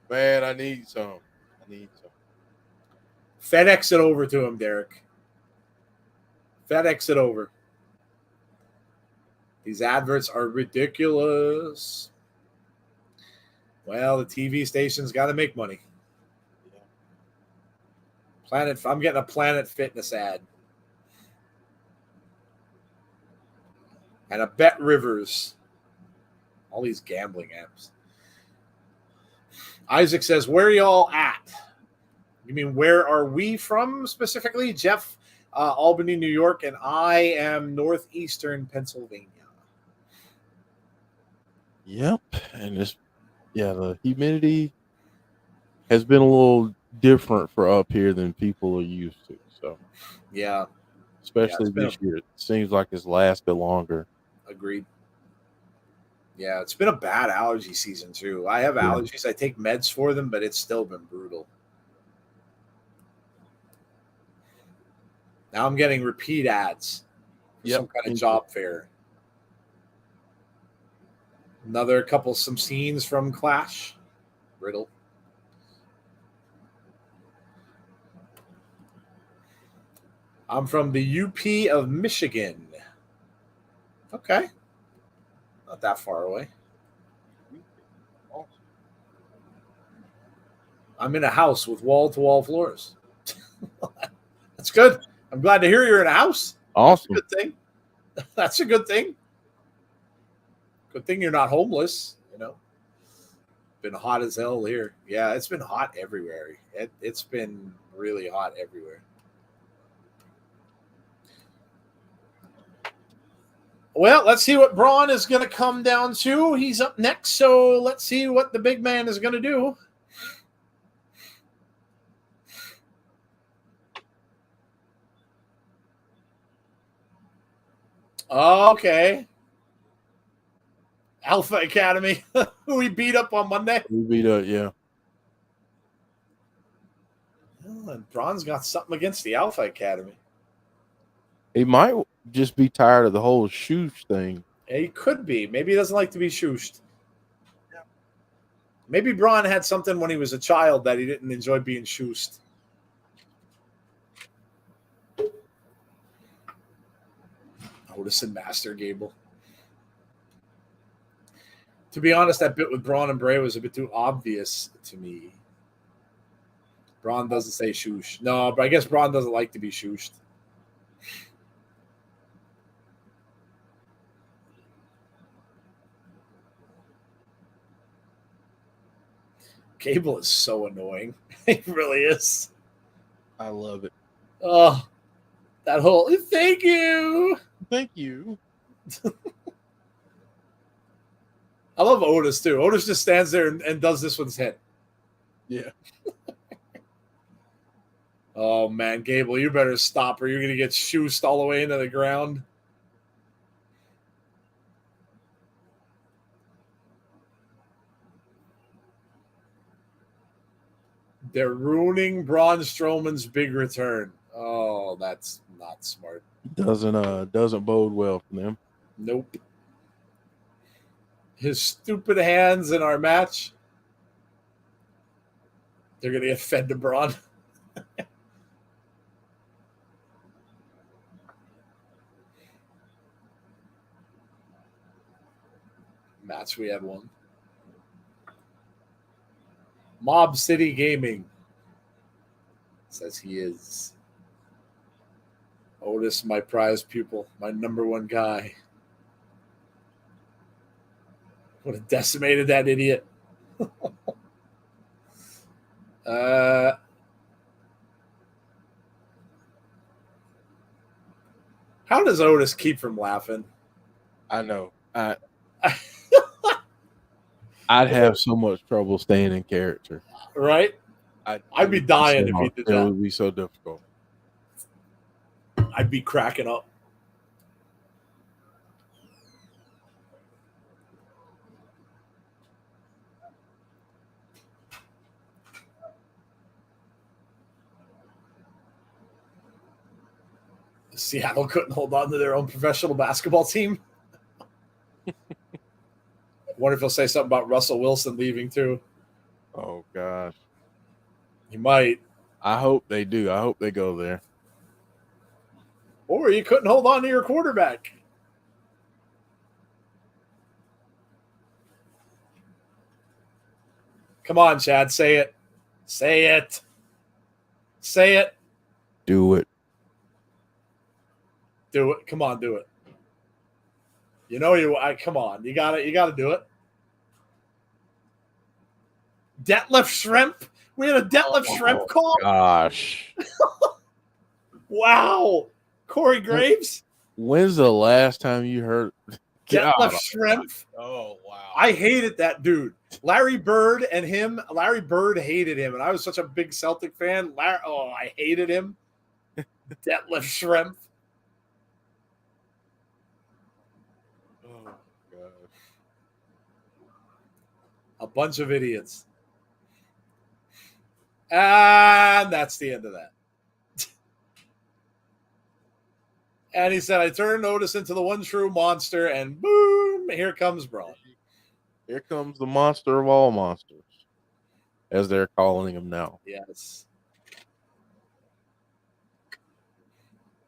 C: Man, I need some.
B: FedEx it over to him, Derek. FedEx it over. These adverts are ridiculous. Well, the TV station's got to make money. I'm getting a Planet Fitness ad. And a Bet Rivers. All these gambling apps. Isaac says, where are y'all at? You mean where are we from specifically? Jeff, Albany, New York, and I am northeastern Pennsylvania.
C: Yep. And the humidity has been a little different for up here than people are used to. So
B: yeah.
C: Especially this year. It seems like it's lasted longer.
B: Agreed. Yeah, it's been a bad allergy season too. I have allergies. I take meds for them, but it's still been brutal. Now I'm getting repeat ads for some kind of job fair. Some scenes from Clash. Riddle. I'm from the UP of Michigan. Okay. Not that far away. I'm in a house with wall-to-wall floors. That's good. I'm glad to hear you're in a house.
C: Awesome.
B: That's a good thing. That's a good thing. Good thing you're not homeless, you know. Been hot as hell here. Yeah, it's been hot everywhere. It's been really hot everywhere. Well, let's see what Braun is going to come down to. He's up next, so let's see what the big man is going to do. Okay. Alpha Academy, who we beat up on Monday.
C: We beat up, yeah.
B: Oh, and Braun's got something against the Alpha Academy.
C: He might just be tired of the whole shoosh thing.
B: Yeah, he could be. Maybe he doesn't like to be shooshed. Maybe Braun had something when he was a child that he didn't enjoy being shooshed. Otis and Master Gable. To be honest, that bit with Braun and Bray was a bit too obvious to me. Braun doesn't say shoosh. No, but I guess Braun doesn't like to be shooshed. Gable is so annoying. He really is.
C: I love it.
B: Oh, that whole thank you.
C: Thank you.
B: I love Otis too. Otis just stands there and does this with his head.
C: Yeah.
B: Oh man, Gable, you better stop or you're gonna get shoosed all the way into the ground. They're ruining Braun Strowman's big return. Oh, that's not smart.
C: Doesn't bode well for them.
B: Nope. His stupid hands in our match. They're gonna get fed to Braun. Match we had won. Mob City Gaming says he is. Otis, my prize pupil, my number one guy. Would have decimated that idiot. How does Otis keep from laughing?
C: I know. I'd have so much trouble staying in character.
B: Right? I'd be dying if he did that.
C: It would be so difficult.
B: I'd be cracking up. Seattle couldn't hold on to their own professional basketball team. Wonder if he'll say something about Russell Wilson leaving too.
C: Oh gosh.
B: He might.
C: I hope they do. I hope they go there.
B: Or you couldn't hold on to your quarterback. Come on, Chad. Say it. Say it. Say it.
C: Do it.
B: Do it. Come on, do it. You know come on. You gotta do it. Detlef Shrimp. We had a Detlef Shrimp call.
C: Gosh.
B: Wow. Corey Graves.
C: When's the last time you heard
B: Detlef Shrimp?
C: Oh wow.
B: I hated that dude. Larry Bird and him. Larry Bird hated him, and I was such a big Celtic fan. I hated him. Detlef Shrimp.
C: Oh god.
B: A bunch of idiots. And that's the end of that. And he said, I turned Otis into the one true monster, and boom, here comes Braun.
C: Here comes the monster of all monsters, as they're calling him now.
B: Yes.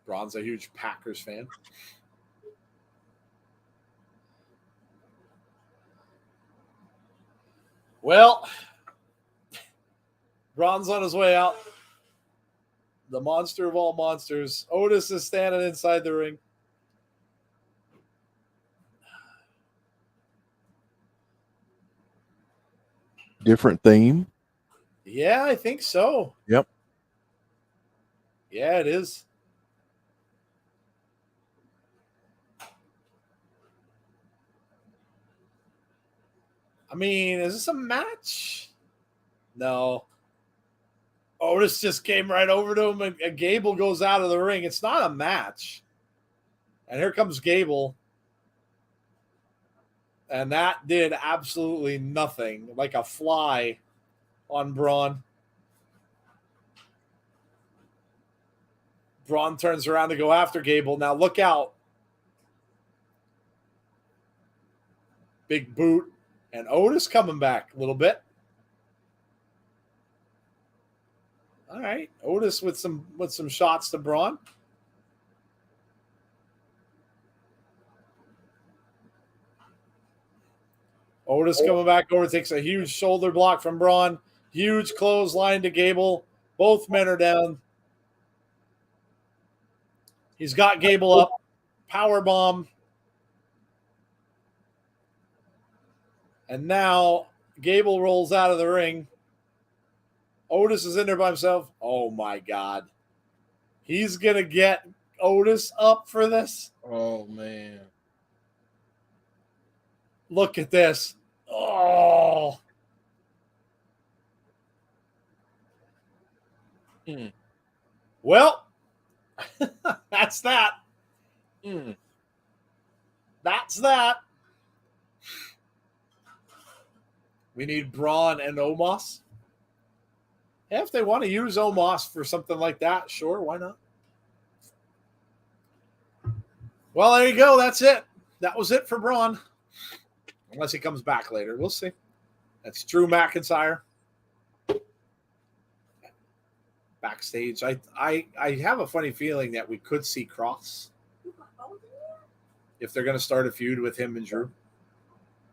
B: Braun's a huge Packers fan. Well, Braun's on his way out. The monster of all monsters. Otis is standing inside the ring.
C: Different theme.
B: Yeah, I think so.
C: Yep.
B: Yeah, it is. I mean, is this a match? No. Otis just came right over to him, and Gable goes out of the ring. It's not a match. And here comes Gable. And that did absolutely nothing, like a fly on Braun. Braun turns around to go after Gable. Now look out. Big boot. And Otis coming back a little bit. All right. Otis with some shots to Braun. Otis coming back over, takes a huge shoulder block from Braun. Huge clothesline to Gable. Both men are down. He's got Gable up. Power bomb. And now Gable rolls out of the ring. Otis is in there by himself. Oh, my God. He's going to get Otis up for this.
C: Oh, man.
B: Look at this. Oh. Well, that's that. That's that. We need Braun and Omos. Yeah, if they want to use Omos for something like that, sure, why not? Well, there you go. That's it. That was it for Braun. Unless he comes back later. We'll see. That's Drew McIntyre. Backstage. I have a funny feeling that we could see Cross. If they're going to start a feud with him and Drew.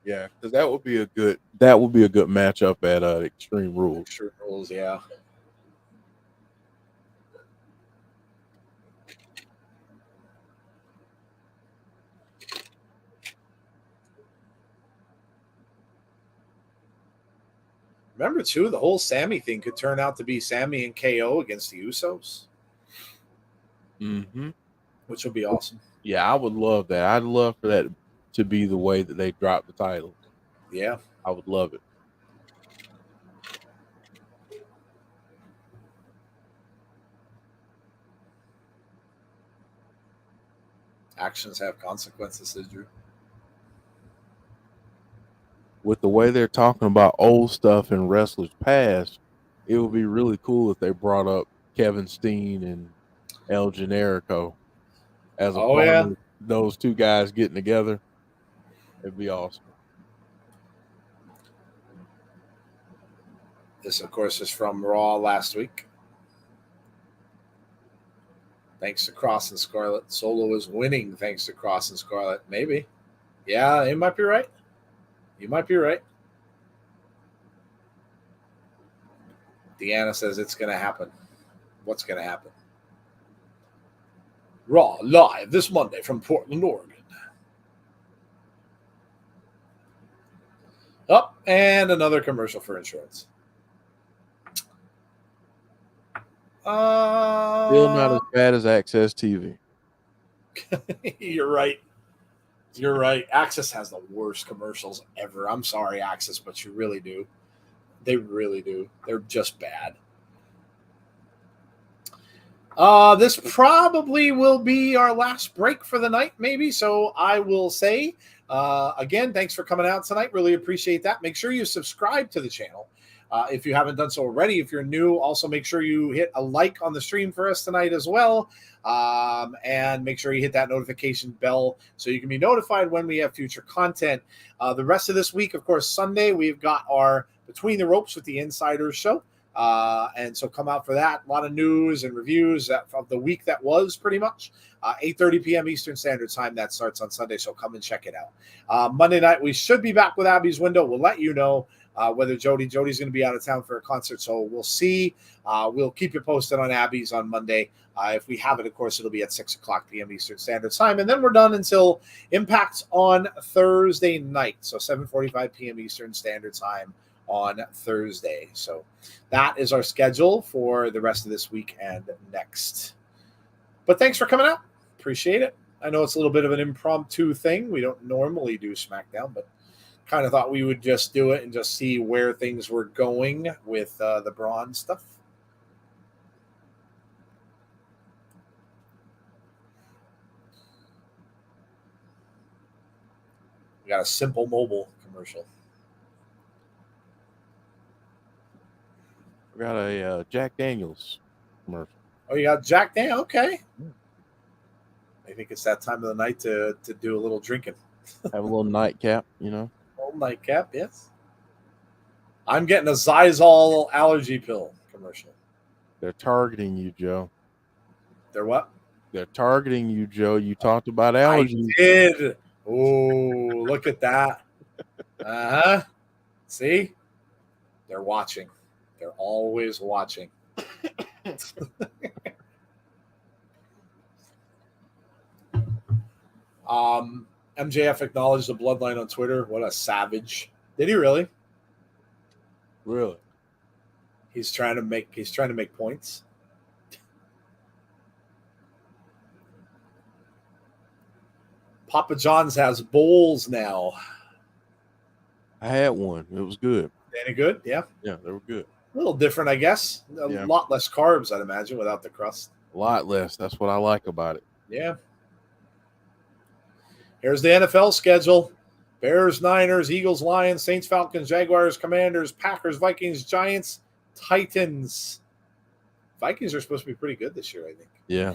C: Yeah, because that would be a good matchup at Extreme Rules.
B: Extreme Rules, yeah. Remember, too, the whole Sammy thing could turn out to be Sammy and KO against the Usos.
C: Mm-hmm.
B: Which would be awesome.
C: Yeah, I would love that. I'd love for that to be the way that they drop the title.
B: Yeah.
C: I would love it.
B: Actions have consequences, says Drew.
C: With the way they're talking about old stuff in wrestlers' past, it would be really cool if they brought up Kevin Steen and El Generico as a part of those two guys getting together. It'd be awesome.
B: This, of course, is from Raw last week. Thanks to Cross and Scarlett. Solo is winning thanks to Cross and Scarlett. Maybe. Yeah, you might be right. You might be right. Deanna says it's going to happen. What's going to happen? Raw live this Monday from Portland, Oregon. Oh, and another commercial for insurance.
C: Still not as bad as Access TV.
B: You're right. You're right. Access has the worst commercials ever. I'm sorry, Access, but you really do. They really do. They're just bad. This probably will be our last break for the night, maybe. So I will say, again, thanks for coming out tonight. Really appreciate that. Make sure you subscribe to the channel. If you haven't done so already, if you're new, also make sure you hit a like on the stream for us tonight as well. And make sure you hit that notification bell so you can be notified when we have future content. The rest of this week, of course, Sunday, we've got our Between the Ropes with the Insiders show. And so come out for that. A lot of news and reviews of the week that was pretty much. 8:30 p.m. Eastern Standard Time. That starts on Sunday, so come and check it out. Monday night, we should be back with Abby's Window. We'll let you know whether Jody's going to be out of town for a concert, so we'll see. We'll keep you posted on Abby's on Monday. If we have it, of course, it'll be at 6 o'clock p.m. Eastern Standard Time, and then we're done until Impact on Thursday night, so 7:45 p.m. Eastern Standard Time on Thursday. So that is our schedule for the rest of this week and next. But thanks for coming out. Appreciate it. I know it's a little bit of an impromptu thing. We don't normally do SmackDown, but kind of thought we would just do it and just see where things were going with the Braun stuff. We got a Simple Mobile commercial.
C: We got a Jack Daniels commercial.
B: Oh, you got Jack Daniels? Okay. I think it's that time of the night to do a little drinking.
C: Have a little nightcap, you know.
B: A little nightcap, yes. I'm getting a Zysol allergy pill commercial.
C: They're targeting you, Joe.
B: They're what?
C: They're targeting you, Joe. You talked about allergies.
B: I did. Oh, look at that. Uh-huh. See? They're watching. They're always watching. MJF acknowledged the Bloodline on Twitter. What a savage. Did he really?
C: Really?
B: He's trying to make points. Papa John's has bowls now.
C: I had one. It was good.
B: Any good? Yeah.
C: Yeah, they were good.
B: A little different, I guess. A lot less carbs, I'd imagine, without the crust.
C: A lot less. That's what I like about it.
B: Yeah. Here's the NFL schedule. Bears, Niners, Eagles, Lions, Saints, Falcons, Jaguars, Commanders, Packers, Vikings, Giants, Titans. Vikings are supposed to be pretty good this year, I think.
C: Yeah.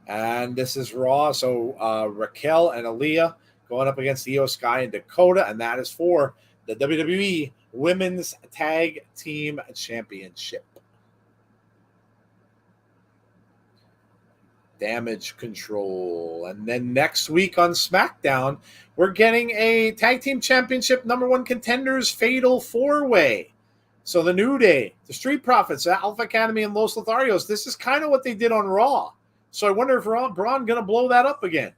B: And this is Raw. So Raquel and Aaliyah going up against Io Sky and Dakota, and that is for the WWE Women's Tag Team Championship. Damage Control. And then next week on SmackDown, we're getting a Tag Team Championship #1 contenders Fatal 4-Way. So the New Day, the Street Profits, Alpha Academy, and Los Lotharios. This is kind of what they did on Raw. So I wonder if Braun going to blow that up again.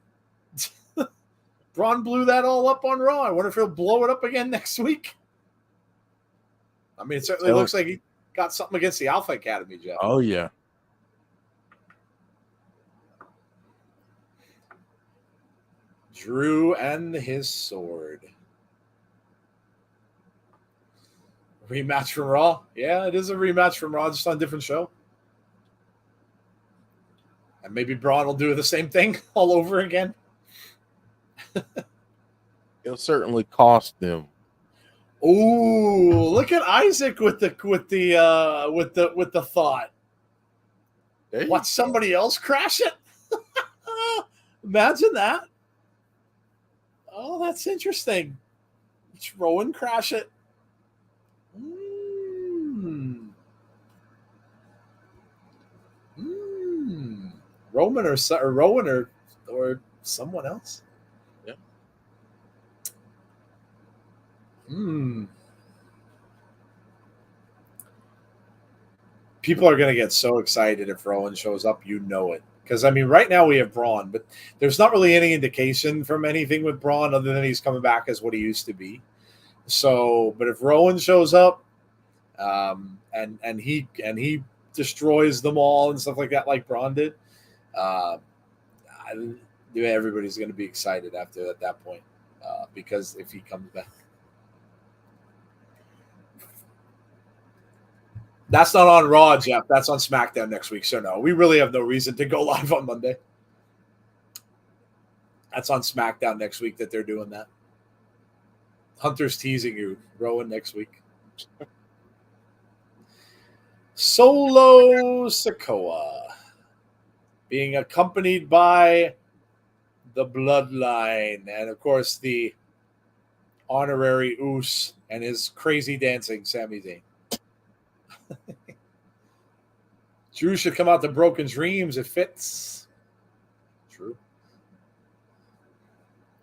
B: Braun blew that all up on Raw. I wonder if he'll blow it up again next week. I mean, it certainly looks like he got something against the Alpha Academy, Jeff.
C: Oh, yeah.
B: Drew and his sword. Rematch from Raw? Yeah, it is a rematch from Raw, just on a different show. And maybe Braun will do the same thing all over again.
C: It'll certainly cost them.
B: Ooh, look at Isaac with the thought. Watch somebody else crash it. Imagine that. Oh, that's interesting. Let's Rowan crash it. Roman or Rowan or someone else.
C: Yeah.
B: People are going to get so excited if Rowan shows up. You know it. Because, I mean, right now we have Braun, but there's not really any indication from anything with Braun other than he's coming back as what he used to be. So, but if Rowan shows up and he destroys them all and stuff like that, like Braun did, everybody's going to be excited at that point because if he comes back. That's not on Raw, Jeff. That's on SmackDown next week. So, no, we really have no reason to go live on Monday. That's on SmackDown next week that they're doing that. Hunter's teasing you. Rowan next week. Solo Sakoa being accompanied by the Bloodline and, of course, the honorary Oos and his crazy dancing Sami Zayn. Drew should come out to Broken Dreams. It fits. True.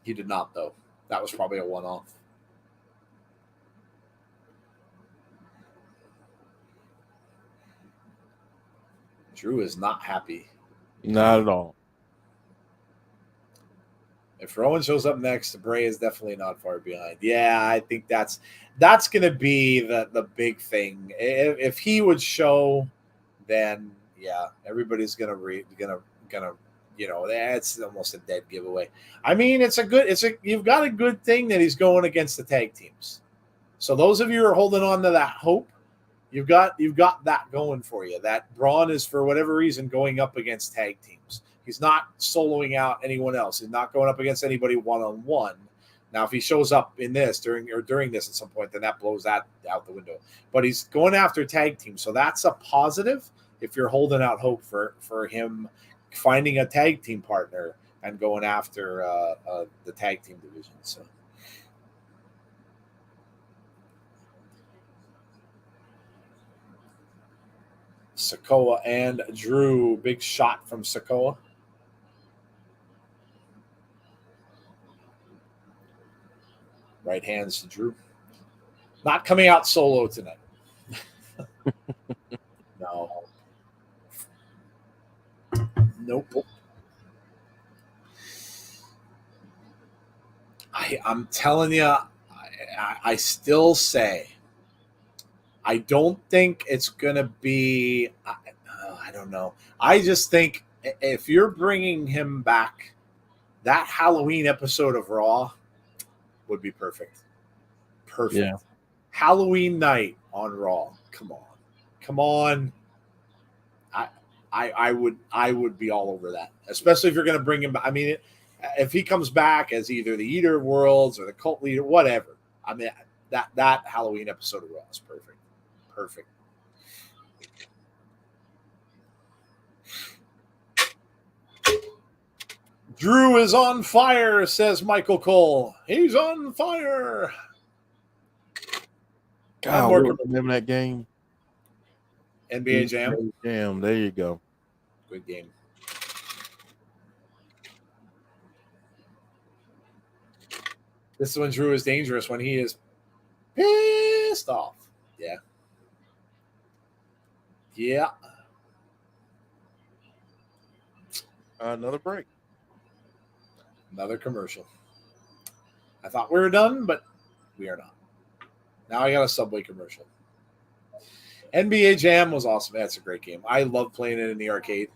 B: He did not, though. That was probably a one-off. Drew is not happy.
C: Not at all.
B: If Rowan shows up next, Bray is definitely not far behind. Yeah, I think that's going to be the big thing. If he would show, then yeah, everybody's gonna that's almost a dead giveaway. I mean, you've got a good thing that he's going against the tag teams. So those of you who are holding on to that hope, you've got that going for you. That Braun is, for whatever reason, going up against tag teams. He's not soloing out anyone else. He's not going up against anybody one-on-one. Now, if he shows up in this during this at some point, then that blows that out the window. But he's going after tag teams, so that's a positive. If you're holding out hope for him finding a tag team partner and going after the tag team division, so. Sakoa and Drew, big shot from Sakoa. Right hands to Drew. Not coming out solo tonight. No. Nope. I'm telling you, I still say, I don't think it's going to be, I don't know. I just think if you're bringing him back, that Halloween episode of Raw would be perfect. Perfect. Yeah. Halloween night on Raw. Come on. I would be all over that, especially if you're going to bring him back. I mean, if he comes back as either the Eater of Worlds or the Cult Leader, whatever. I mean, that Halloween episode of Raw is perfect. Perfect. Drew is on fire, says Michael Cole. He's on fire.
C: God, remember that game?
B: NBA Jam.
C: Jam. There you go.
B: Good game. This is when Drew is dangerous, when he is pissed off. Yeah. Yeah.
C: Another break.
B: Another commercial. I thought we were done, but we are not. Now I got a Subway commercial. NBA Jam was awesome. That's a great game. I love playing it in the arcade.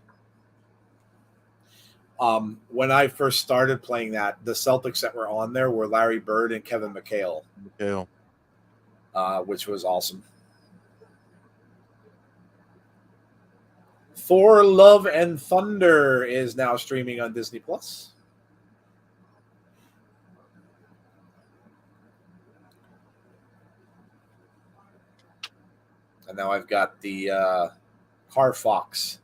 B: When I first started playing that, the Celtics that were on there were Larry Bird and Kevin McHale. Which was awesome. Thor: Love and Thunder is now streaming on Disney Plus. And now I've got the Car Fox.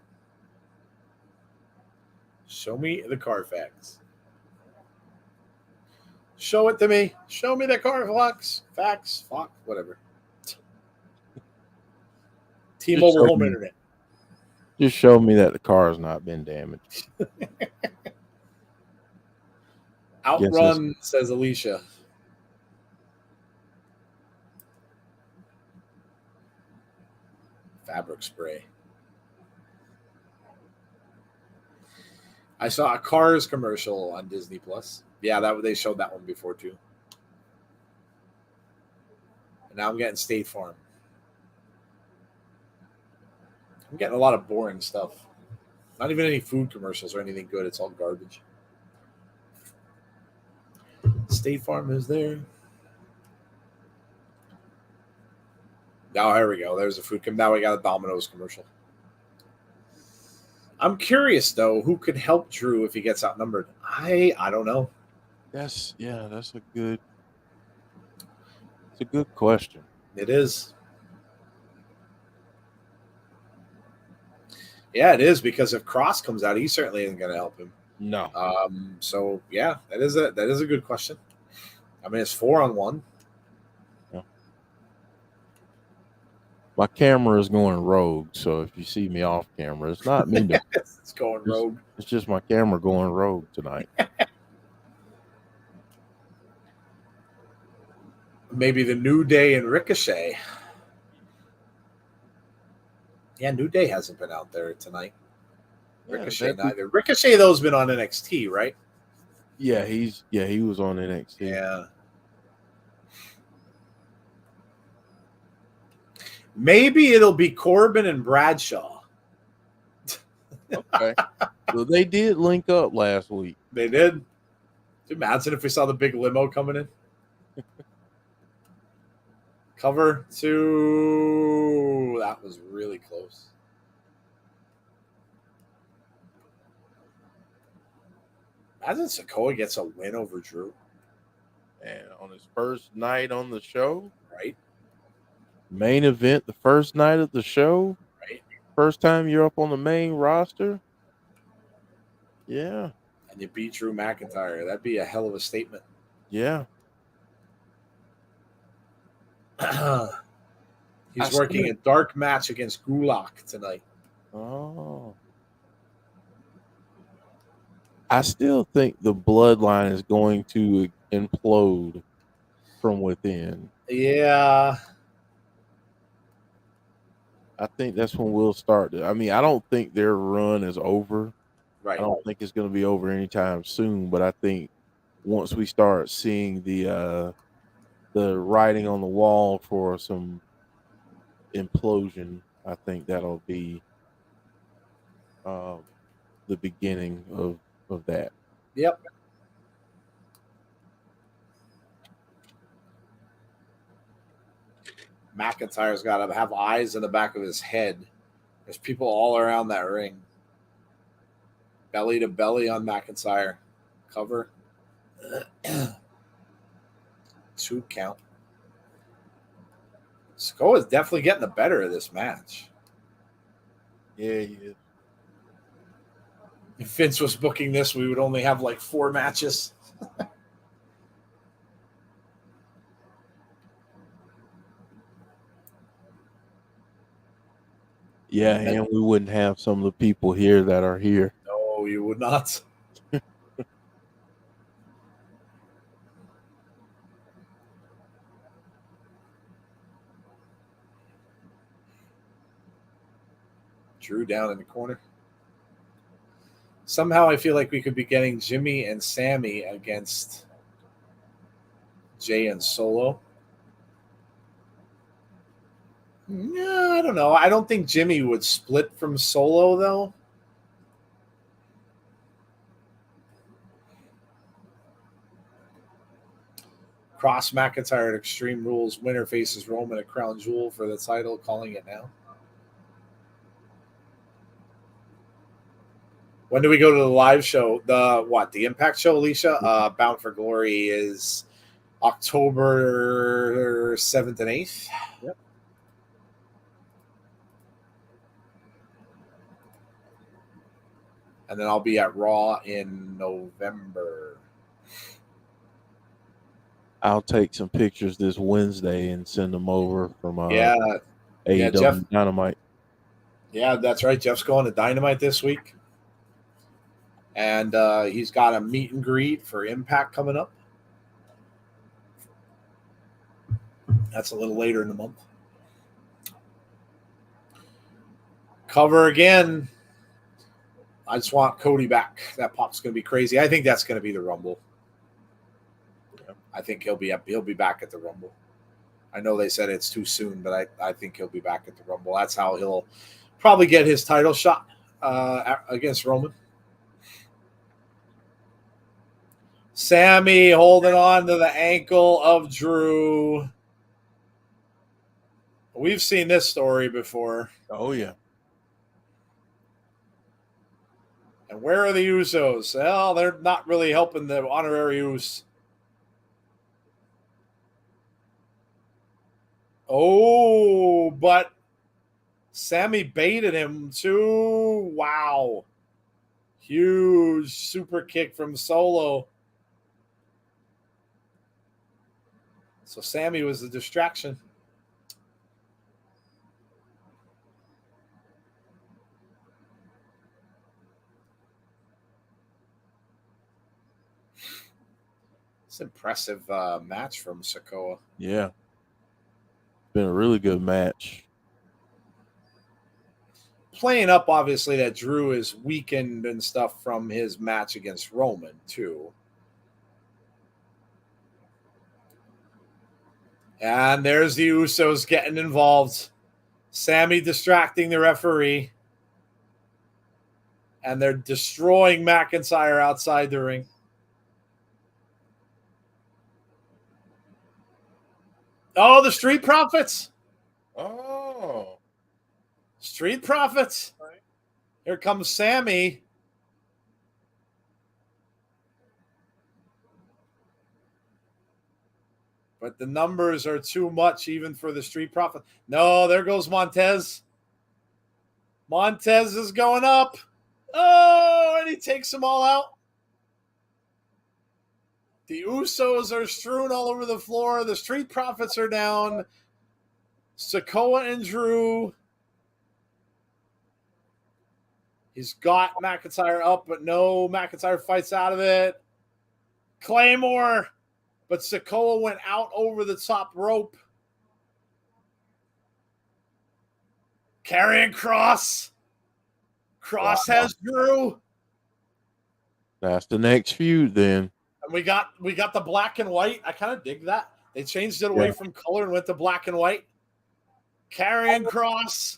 B: Show me the Carfax. Show it to me. Show me the Carfax. Fox, whatever. T-Mobile Home Internet.
C: Just show me that the car has not been damaged.
B: Outrun, says Alicia. Fabric spray. I saw a Cars commercial on Disney Plus. Yeah, they showed that one before too. And now I'm getting State Farm. I'm getting a lot of boring stuff. Not even any food commercials or anything good. It's all garbage. State Farm is there. Now, here we go. There's a food. Now we got a Domino's commercial. I'm curious, though, who could help Drew if he gets outnumbered. I don't know.
C: That's a good question.
B: It is. Yeah, it is, because if Cross comes out, he certainly isn't going to help him.
C: No.
B: So yeah, that is a good question. I mean, it's 4-on-1.
C: Yeah. My camera is going rogue, so if you see me off camera, it's not me.
B: It's going rogue.
C: It's just my camera going rogue tonight.
B: Maybe the New Day and Ricochet. Yeah, New Day hasn't been out there tonight. Ricochet neither. Ricochet, though, has been on NXT, right?
C: Yeah, he was on NXT.
B: Yeah. Maybe it'll be Corbin and Bradshaw.
C: Okay. So they did link up last week.
B: They did. Could you imagine if we saw the big limo coming in? Cover 2. That was really close. Imagine Sakoa gets a win over Drew.
C: And on his first night on the show,
B: Right?
C: main event, the first night of the show,
B: Right?
C: first time you're up on the main roster. Yeah.
B: And you beat Drew McIntyre. That'd be a hell of a statement.
C: Yeah.
B: He's working a dark match against Gulak tonight.
C: Oh. I still think the bloodline is going to implode from within.
B: Yeah.
C: I think that's when we'll start. I mean, I don't think their run is over.
B: Right.
C: I don't think it's going to be over anytime soon. But I think once we start seeing the writing on the wall for some implosion, I think that'll be the beginning of that.
B: Yep. McIntyre's got to have eyes in the back of his head. There's people all around that ring. Belly to belly on McIntyre. Cover. 2 count. Sakoa is definitely getting the better of this match.
C: Yeah, he is.
B: If Vince was booking this, we would only have like 4 matches.
C: Yeah, and we wouldn't have some of the people here that are here.
B: No, you would not. Drew down in the corner. Somehow I feel like we could be getting Jimmy and Sammy against Jay and Solo. Yeah, I don't know. I don't think Jimmy would split from Solo, though. Cross McIntyre at Extreme Rules. Winner faces Roman at Crown Jewel for the title. Calling it now. When do we go to the live show? The Impact show, Alicia? Bound for Glory is October 7th and 8th.
C: Yep.
B: And then I'll be at Raw in November.
C: I'll take some pictures this Wednesday and send them over from
B: AEW
C: Jeff. Dynamite.
B: Yeah, that's right. Jeff's going to Dynamite this week. And he's got a meet and greet for Impact coming up. That's a little later in the month. Cover again. I just want Cody back. That pop's going to be crazy. I think that's going to be the Rumble. Yeah. I think he'll be back at the Rumble. I know they said it's too soon, but I think he'll be back at the Rumble. That's how he'll probably get his title shot against Roman. Sammy holding on to the ankle of Drew. We've seen this story before.
C: Oh, yeah.
B: And where are the Usos? Well, they're not really helping the honorary Us. Oh, but Sammy baited him too. Wow. Huge super kick from Solo. So Sammy was the distraction. It's an impressive match from Sakoa.
C: Yeah. Been a really good match.
B: Playing up, obviously, that Drew is weakened and stuff from his match against Roman, too. And there's the Usos getting involved. Sammy distracting the referee. And they're destroying McIntyre outside the ring. Oh, the Street Profits.
C: Oh.
B: Street Profits. Here comes Sammy. But the numbers are too much even for the Street Profits. No, there goes Montez. Montez is going up. Oh, and he takes them all out. The Usos are strewn all over the floor. The Street Profits are down. Sakoa and Drew. He's got McIntyre up, but no, McIntyre fights out of it. Claymore, but Sakoa went out over the top rope. Karrion Kross. Kross has Drew.
C: That's the next feud then.
B: And we got the black and white. I kind of dig that. They changed it away from color and went to black and white. Karrion Kross.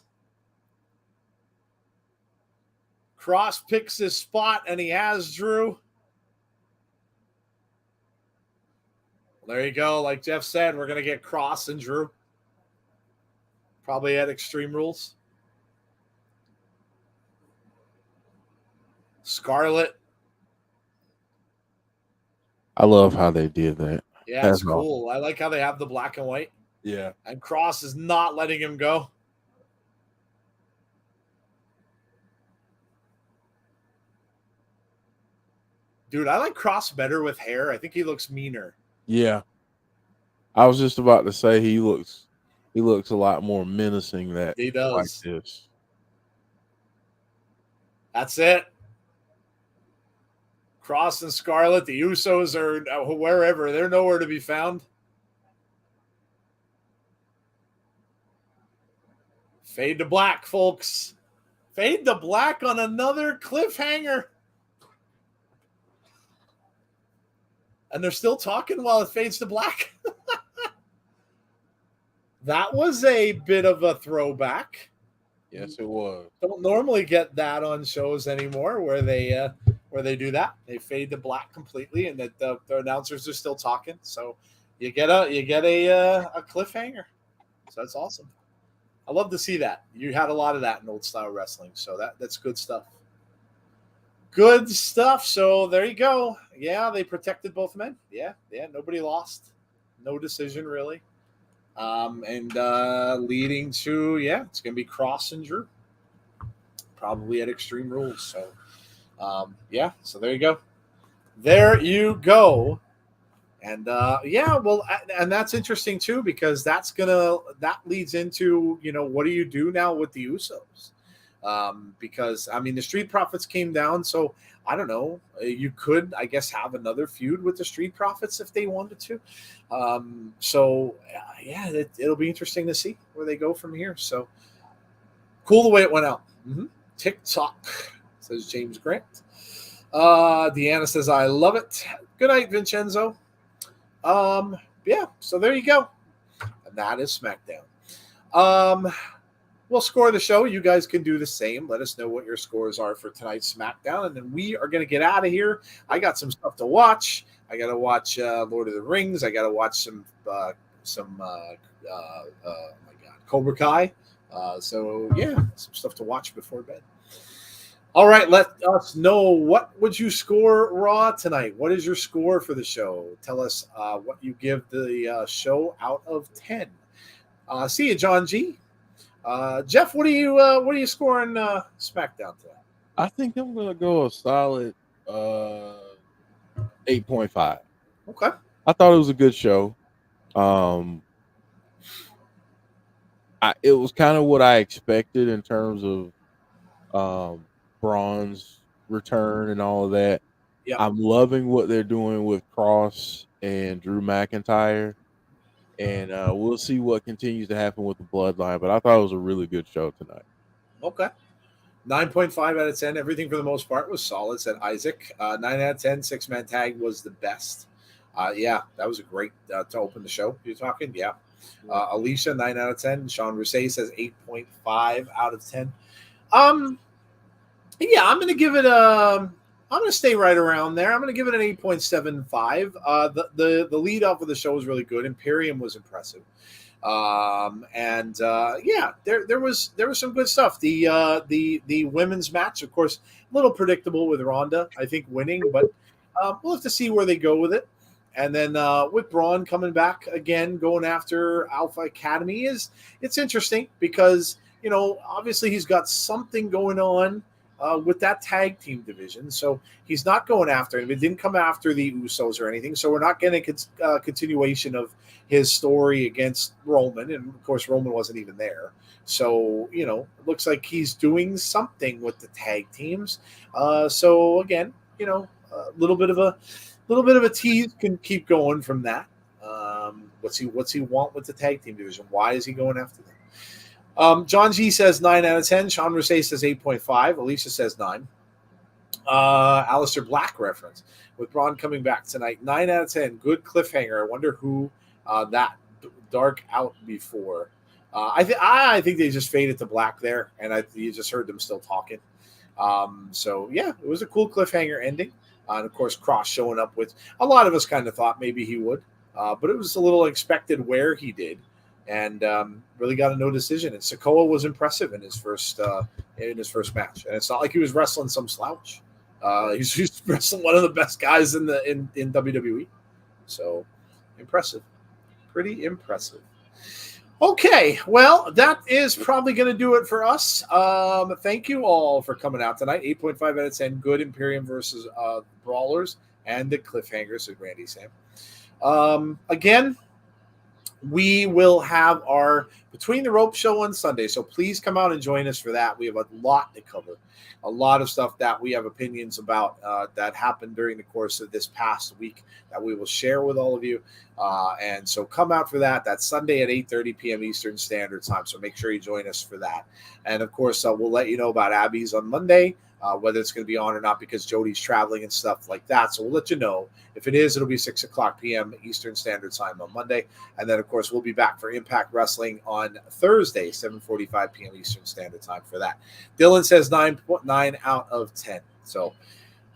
B: Kross picks his spot, and he has Drew. There you go. Like Jeff said, we're going to get Kross and Drew. Probably at Extreme Rules. Scarlett.
C: I love how they did that.
B: Yeah, it's cool. I like how they have the black and white.
C: Yeah.
B: And Kross is not letting him go. Dude, I like Kross better with hair. I think he looks meaner.
C: Yeah. I was just about to say he looks a lot more menacing that
B: he does.
C: Like this.
B: That's it. Kross and Scarlett, the Usos are wherever. They're nowhere to be found. Fade to black, folks. Fade to black on another cliffhanger. And they're still talking while it fades to black. That was a bit of a throwback.
C: Yes, it was.
B: Don't normally get that on shows anymore where they do that. They fade to black completely, and that the announcers are still talking. So you get a cliffhanger. So that's awesome. I love to see that. You had a lot of that in old style wrestling, so that's good stuff. Good stuff. So there you go. Yeah, they protected both men. Yeah, nobody lost. No decision really. And leading to, it's going to be Kross and Drew. Probably at Extreme Rules. So, so there you go. There you go. And, and that's interesting too, because that leads into, what do you do now with the Usos? Because, I mean, the Street Profits came down, so I don't know. You could, I guess, have another feud with the Street Profits if they wanted to. It'll be interesting to see where they go from here. So cool the way it went out. Mm-hmm. TikTok, says James Grant. Deanna says, I love it. Good night, Vincenzo. So there you go. And that is SmackDown. We'll score the show. You guys can do the same. Let us know what your scores are for tonight's SmackDown, and then we are going to get out of here. I got some stuff to watch. I got to watch Lord of the Rings. I got to watch some Cobra Kai. Some stuff to watch before bed. All right, let us know, what would you score Raw tonight? What is your score for the show? Tell us what you give the show out of 10. See you, John G. Jeff, what are you scoring SmackDown today?
C: I think I'm gonna go a solid 8.5.
B: Okay.
C: I thought it was a good show. It was kind of what I expected in terms of Braun's return and all of that.
B: Yeah.
C: I'm loving what they're doing with Kross and Drew McIntyre. And we'll see what continues to happen with the Bloodline. But I thought it was a really good show tonight.
B: Okay. 9.5 out of 10. Everything for the most part was solid, said Isaac. 9 out of 10. 6-man tag was the best. That was a great to open the show. You're talking? Yeah. Alicia, 9 out of 10. Sean Rousset says 8.5 out of 10. Yeah, I'm going to give it a. I'm going to stay right around there. I'm going to give it an 8.75. The lead off of the show was really good. Imperium was impressive. Yeah, there was some good stuff. The women's match, of course, a little predictable with Ronda, I think, winning, but we'll have to see where they go with it. And then with Braun coming back again, going after Alpha Academy it's interesting because obviously he's got something going on with that tag team division. So he's not going after him. It didn't come after the Usos or anything. So we're not getting a continuation of his story against Roman. And of course, Roman wasn't even there. So, it looks like he's doing something with the tag teams. So again, a little bit of a tease can keep going from that. What's he want with the tag team division? Why is he going after them? John G says 9 out of 10. Sean Mercedes says 8.5. Alicia says 9. Alistair Black reference with Braun coming back tonight. 9 out of 10. Good cliffhanger. I wonder who that dark out before. I think they just faded to black there, and you just heard them still talking. So yeah, it was a cool cliffhanger ending. And of course, Cross showing up with a lot of us kind of thought maybe he would, but it was a little expected where he did. And really got a no decision. And Sakoa was impressive in his first match. And it's not like he was wrestling some slouch. He's wrestling one of the best guys in WWE. So impressive, pretty impressive. Okay, well, that is probably going to do it for us. Thank you all for coming out tonight. 8.5 out of 10. Good Imperium versus Brawlers and the cliffhangers with Randy Sam. Again, we will have our Between the Ropes show on Sunday, so please come out and join us for that. We have a lot to cover, a lot of stuff that we have opinions about that happened during the course of this past week that we will share with all of you. And so come out for that. That's Sunday at 8:30 p.m. Eastern Standard Time, so make sure you join us for that. And, of course, we'll let you know about Abby's on Monday, whether it's going to be on or not because Jody's traveling and stuff like that. So we'll let you know. If it is, it'll be 6 o'clock p.m. Eastern Standard Time on Monday. And then, of course, we'll be back for Impact Wrestling on Thursday, 7:45 p.m. Eastern Standard Time for that. Dylan says 9.9 out of 10. So,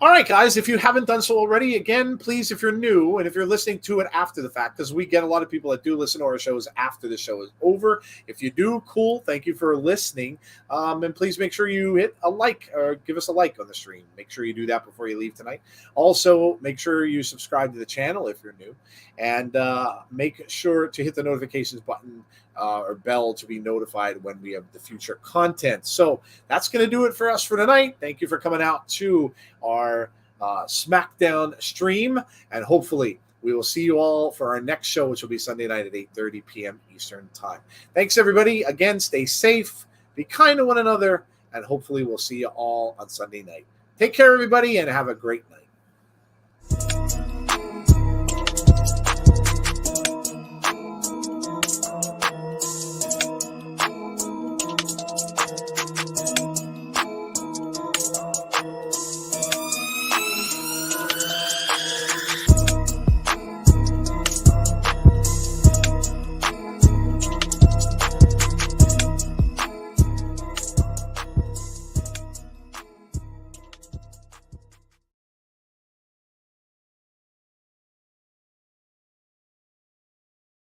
B: all right, guys, if you haven't done so already, again, please, if you're new and if you're listening to it after the fact, because we get a lot of people that do listen to our shows after the show is over. If you do, cool. Thank you for listening. And please make sure you hit a like or give us a like on the stream. Make sure you do that before you leave tonight. Also, make sure you subscribe to the channel if you're new. And make sure to hit the notifications button or bell to be notified when we have the future content. So that's going to do it for us for tonight. Thank you for coming out to our SmackDown stream, and hopefully we will see you all for our next show, which will be Sunday night at 8:30 p.m. Eastern Time. Thanks, everybody. Again, stay safe, be kind to one another, and hopefully we'll see you all on Sunday night. Take care, everybody, and have a great night.